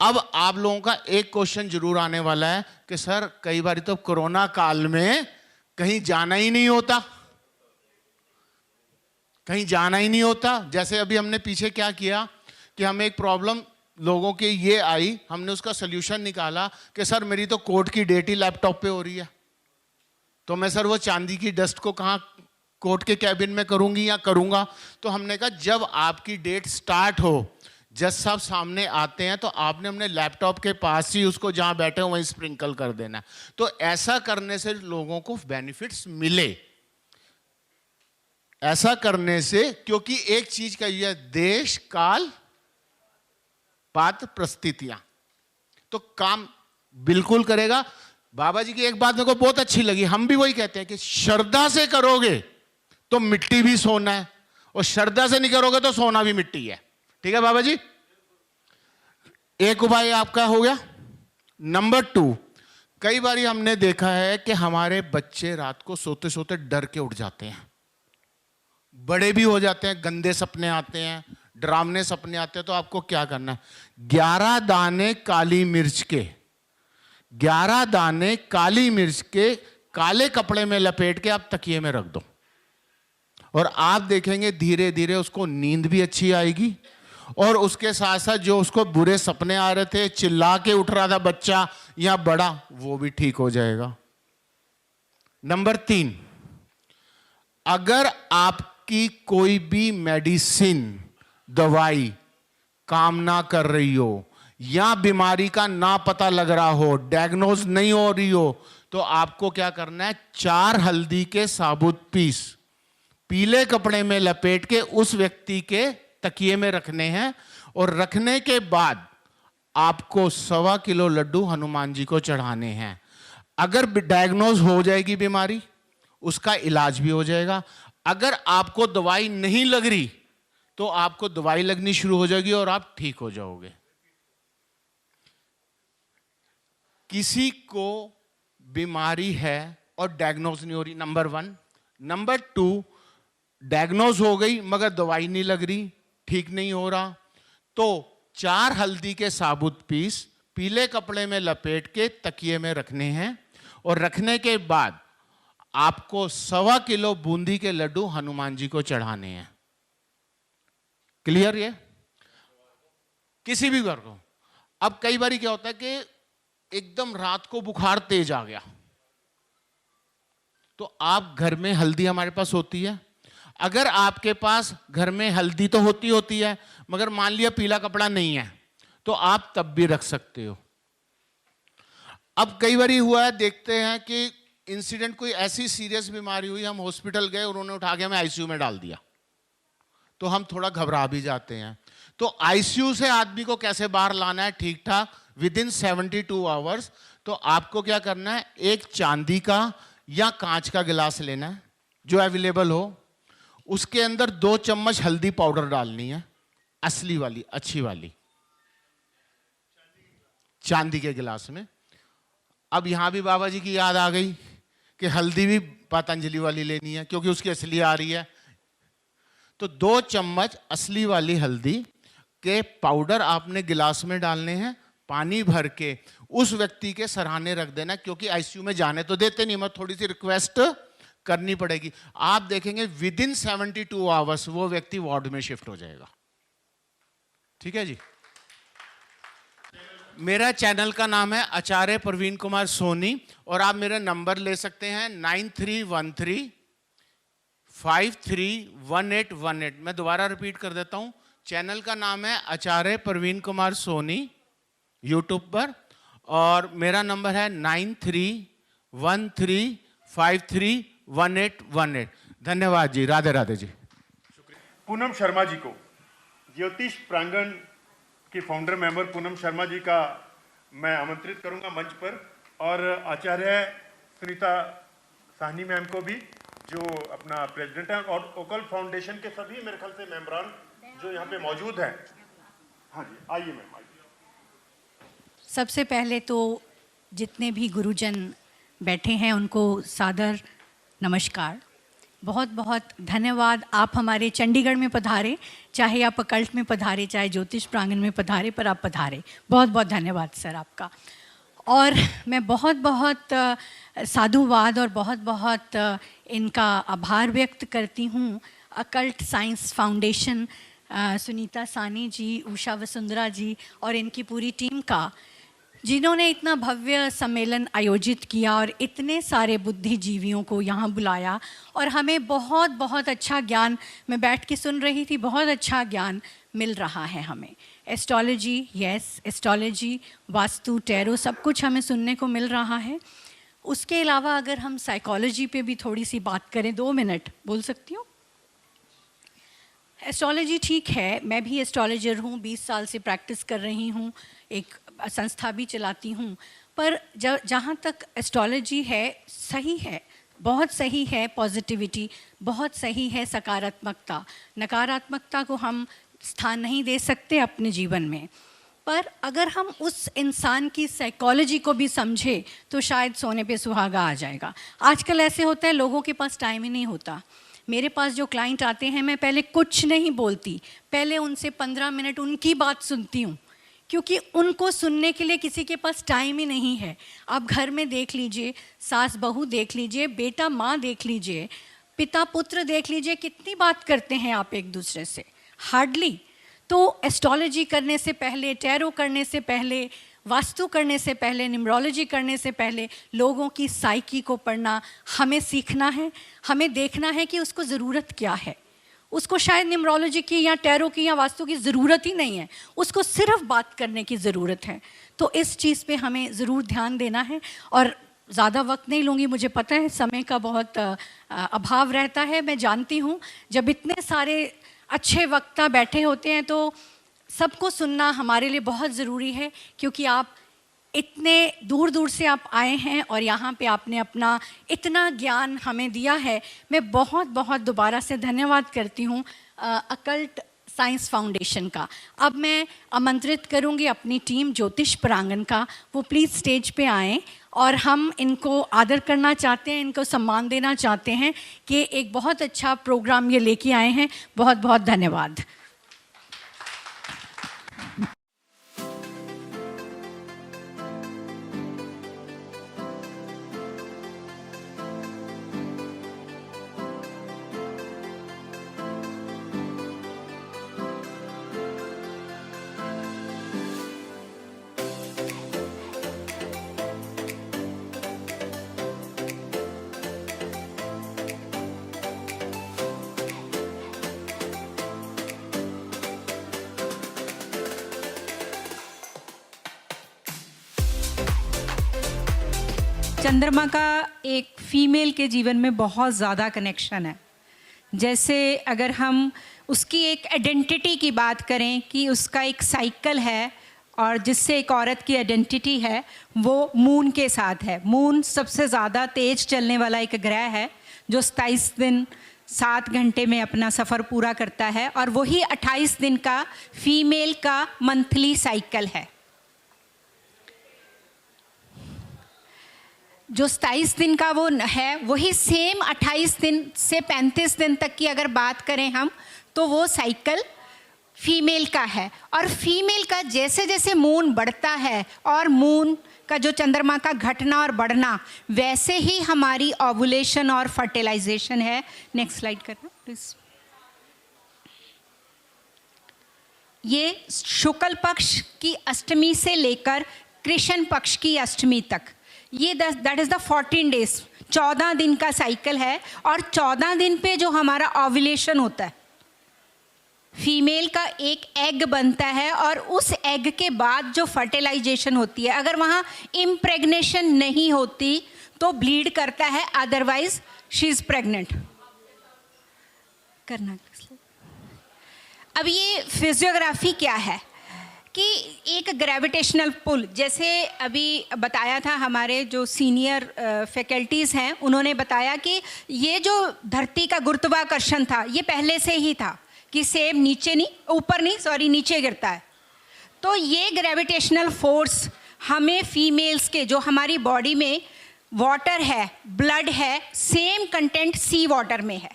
अब आप लोगों का एक क्वेश्चन जरूर आने वाला है कि सर कई बार तो कोरोना काल में कहीं जाना ही नहीं होता, कहीं जाना ही नहीं होता। जैसे अभी हमने पीछे क्या किया कि हमें एक प्रॉब्लम लोगों के ये आई, हमने उसका सोल्यूशन निकाला कि सर मेरी तो कोर्ट की डेट ही लैपटॉप पे हो रही है, तो मैं सर वो चांदी की डस्ट को कहाँ कोर्ट के कैबिन में करूंगी या करूंगा। तो हमने कहा जब आपकी डेट स्टार्ट हो, जज साहब सामने आते हैं, तो आपने अपने लैपटॉप के पास ही उसको जहां बैठे हो वहीं स्प्रिंकल कर देना। तो ऐसा करने से लोगों को बेनिफिट्स मिले, ऐसा करने से, क्योंकि एक चीज का यह देश काल पात्र परिस्थितियां, तो काम बिल्कुल करेगा। बाबा जी की एक बात मेरे को बहुत अच्छी लगी, हम भी वही कहते हैं कि श्रद्धा से करोगे तो मिट्टी भी सोना है, और श्रद्धा से नहीं करोगे तो सोना भी मिट्टी है। ठीक है बाबा जी, एक उपाय आपका हो गया। नंबर 2, कई बार हमने देखा है कि हमारे बच्चे रात को सोते सोते डर के उठ जाते हैं, बड़े भी हो जाते हैं, गंदे सपने आते हैं, डरावने सपने आते हैं। तो आपको क्या करना है, 11 दाने काली मिर्च के, 11 दाने काली मिर्च के काले कपड़े में लपेट के आप तकिए में रख दो, और आप देखेंगे धीरे धीरे उसको नींद भी अच्छी आएगी, और उसके साथ साथ जो उसको बुरे सपने आ रहे थे, चिल्ला के उठ रहा था बच्चा या बड़ा, वो भी ठीक हो जाएगा। नंबर 3, अगर आपकी कोई भी मेडिसिन, दवाई काम ना कर रही हो, या बीमारी का ना पता लग रहा हो, डायग्नोज नहीं हो रही हो, तो आपको क्या करना है, 4 हल्दी के साबुत पीस पीले कपड़े में लपेट के उस व्यक्ति के तकिए में रखने हैं, और रखने के बाद आपको 1.25 किलो लड्डू हनुमान जी को चढ़ाने हैं। अगर डायग्नोज हो जाएगी बीमारी, उसका इलाज भी हो जाएगा। अगर आपको दवाई नहीं लग रही तो आपको दवाई लगनी शुरू हो जाएगी और आप ठीक हो जाओगे। किसी को बीमारी है और डायग्नोज नहीं हो रही, नंबर 1। नंबर 2, डायग्नोज हो गई मगर दवाई नहीं लग रही, ठीक नहीं हो रहा, तो 4 हल्दी के साबुत पीस पीले कपड़े में लपेट के तकिए में रखने हैं, और रखने के बाद आपको 1.25 किलो बूंदी के लड्डू हनुमान जी को चढ़ाने हैं। क्लियर? ये किसी भी घर को। अब कई बार क्या होता है कि एकदम रात को बुखार तेज आ गया, तो आप घर में हल्दी हमारे पास होती है, अगर आपके पास घर में हल्दी तो होती है मगर मान लिया पीला कपड़ा नहीं है, तो आप तब भी रख सकते हो। अब कई बार हुआ है, देखते हैं कि इंसिडेंट, कोई ऐसी सीरियस बीमारी हुई, हम हॉस्पिटल गए, उन्होंने उठा के हमें आईसीयू में डाल दिया, तो हम थोड़ा घबरा भी जाते हैं। तो आईसीयू से आदमी को कैसे बाहर लाना है ठीक ठाक विदिन 72 आवर्स, तो आपको क्या करना है, एक चांदी का या कांच का गिलास लेना है जो अवेलेबल हो, उसके अंदर 2 चम्मच हल्दी पाउडर डालनी है, असली वाली, अच्छी वाली, चांदी के गिलास में। अब यहां भी बाबा जी की याद आ गई कि हल्दी भी पतंजलि वाली लेनी है क्योंकि उसकी असली आ रही है, तो 2 चम्मच असली वाली हल्दी के पाउडर आपने गिलास में डालने हैं, पानी भर के उस व्यक्ति के सराहने रख देना, क्योंकि आईसीयू में जाने तो देते नहीं, मगर थोड़ी सी रिक्वेस्ट करनी पड़ेगी। आप देखेंगे विदिन 72 आवर्स वो व्यक्ति वार्ड में शिफ्ट हो जाएगा। ठीक है जी। मेरा चैनल का नाम है आचार्य प्रवीण कुमार सोनी और आप मेरा नंबर ले सकते हैं 9313531818। मैं दोबारा रिपीट कर देता हूँ, चैनल का नाम है आचार्य प्रवीण कुमार सोनी यूट्यूब पर और मेरा नंबर है 9313531818। धन्यवाद जी, राधे राधे जी।
पूनम शर्मा जी को, ज्योतिष प्रांगण की फाउंडर मेंबर पूनम शर्मा जी का मैं आमंत्रित करूंगा मंच पर, और आचार्य सुनीता साहनी मैम को भी जो अपना प्रेसिडेंट है, और ओकल फाउंडेशन के सभी मेरे ख्याल से मेंबरान जो यहाँ पे मौजूद हैं। हाँ जी, आइए मैम, आइए।
सबसे पहले तो जितने भी गुरुजन बैठे हैं उनको सादर नमस्कार। बहुत बहुत धन्यवाद, आप हमारे चंडीगढ़ में पधारे, चाहे आप अकल्ट में पधारे, चाहे ज्योतिष प्रांगण में पधारे, पर आप पधारे। बहुत बहुत धन्यवाद सर आपका। और मैं बहुत बहुत साधुवाद और बहुत बहुत इनका आभार व्यक्त करती हूँ अकल्ट साइंस फाउंडेशन, सुनीता सानी जी, उषा वसुंधरा जी और इनकी पूरी टीम का, जिन्होंने इतना भव्य सम्मेलन आयोजित किया और इतने सारे बुद्धिजीवियों को यहाँ बुलाया और हमें बहुत बहुत अच्छा ज्ञान, मैं बैठ के सुन रही थी, बहुत अच्छा ज्ञान मिल रहा है हमें। Astrology, yes astrology, vastu, tarot, सब कुछ हमें सुनने को मिल रहा है। उसके अलावा अगर हम साइकोलॉजी पे भी थोड़ी सी बात करें, 2 मिनट बोल सकती हूँ? एस्ट्रोलॉजी ठीक है, मैं भी एस्ट्रोलॉजर हूँ, 20 साल से प्रैक्टिस कर रही हूँ, एक संस्था भी चलाती हूँ, पर जहाँ तक एस्ट्रोलॉजी है, सही है, बहुत सही है, पॉजिटिविटी बहुत सही है, सकारात्मकता, नकारात्मकता को हम स्थान नहीं दे सकते अपने जीवन में, पर अगर हम उस इंसान की साइकोलॉजी को भी समझे तो शायद सोने पे सुहागा आ जाएगा। आजकल ऐसे होता है, लोगों के पास टाइम ही नहीं होता। मेरे पास जो क्लाइंट आते हैं, मैं पहले कुछ नहीं बोलती, पहले उनसे 15 मिनट उनकी बात सुनती हूँ, क्योंकि उनको सुनने के लिए किसी के पास टाइम ही नहीं है। आप घर में देख लीजिए, सास बहू देख लीजिए, बेटा माँ देख लीजिए, पिता पुत्र देख लीजिए, कितनी बात करते हैं आप एक दूसरे से? हार्डली। तो एस्ट्रोलॉजी करने से पहले, टैरो करने से पहले, वास्तु करने से पहले, न्यूमरोलॉजी करने से पहले लोगों की साइकी को पढ़ना हमें सीखना है। हमें देखना है कि उसको ज़रूरत क्या है। उसको शायद न्यूमरोलॉजी की या टैरो की या वास्तु की ज़रूरत ही नहीं है, उसको सिर्फ बात करने की ज़रूरत है। तो इस चीज़ पे हमें ज़रूर ध्यान देना है। और ज़्यादा वक्त नहीं लूँगी, मुझे पता है समय का बहुत अभाव रहता है। मैं जानती हूँ जब इतने सारे अच्छे वक्ता बैठे होते हैं तो सबको सुनना हमारे लिए बहुत ज़रूरी है, क्योंकि आप इतने दूर दूर से आप आए हैं और यहाँ पे आपने अपना इतना ज्ञान हमें दिया है। मैं बहुत बहुत दोबारा से धन्यवाद करती हूँ अकल्ट साइंस फाउंडेशन का। अब मैं आमंत्रित करूँगी अपनी टीम ज्योतिष प्रांगण का, वो प्लीज़ स्टेज पे आएँ और हम इनको आदर करना चाहते हैं, इनको सम्मान देना चाहते हैं कि एक बहुत अच्छा प्रोग्राम ये लेके आए हैं। बहुत बहुत धन्यवाद।
चंद्रमा का एक फीमेल के जीवन में बहुत ज़्यादा कनेक्शन है। जैसे अगर हम उसकी एक आइडेंटिटी की बात करें कि उसका एक साइकिल है और जिससे एक औरत की आइडेंटिटी है वो मून के साथ है। मून सबसे ज़्यादा तेज चलने वाला एक ग्रह है जो 27 दिन 7 घंटे में अपना सफ़र पूरा करता है और वही 28 दिन का फीमेल का मंथली साइकिल है। जो 27 दिन का वो है वही सेम 28 दिन से 35 दिन तक की अगर बात करें हम तो वो साइकिल फीमेल का है। और फीमेल का जैसे जैसे मून बढ़ता है और मून का जो चंद्रमा का घटना और बढ़ना, वैसे ही हमारी ओवुलेशन और फर्टिलाइजेशन है। नेक्स्ट स्लाइड करना प्लीज। ये शुक्ल पक्ष की अष्टमी से लेकर कृष्ण पक्ष की अष्टमी तक, ये दैट इज़ द 14 डेज, 14 दिन का साइकिल है। और 14 दिन पे जो हमारा ओव्यूलेशन होता है, फीमेल का एक एग बनता है और उस एग के बाद जो फर्टिलाइजेशन होती है, अगर वहाँ इम्प्रेग्नेशन नहीं होती तो ब्लीड करता है, अदरवाइज शी इज़ प्रेग्नेंट। करना अब ये फिजियोग्राफी क्या है कि एक ग्रेविटेशनल पुल, जैसे अभी बताया था हमारे जो सीनियर फैकल्टीज़ हैं, उन्होंने बताया कि ये जो धरती का गुरुत्वाकर्षण था ये पहले से ही था कि सेब नीचे नहीं, ऊपर नहीं, सॉरी, नीचे गिरता है। तो ये ग्रेविटेशनल फोर्स हमें फीमेल्स के, जो हमारी बॉडी में वाटर है, ब्लड है, सेम कंटेंट सी वाटर में है,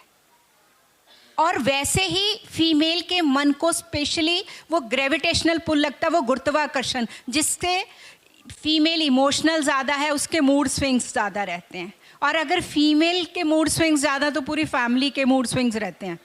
और वैसे ही फीमेल के मन को स्पेशली वो ग्रेविटेशनल पुल लगता है, वो गुरुत्वाकर्षण, जिससे फीमेल इमोशनल ज़्यादा है, उसके मूड स्विंग्स ज़्यादा रहते हैं। और अगर फीमेल के मूड स्विंग्स ज़्यादा तो पूरी फैमिली के मूड स्विंग्स रहते हैं।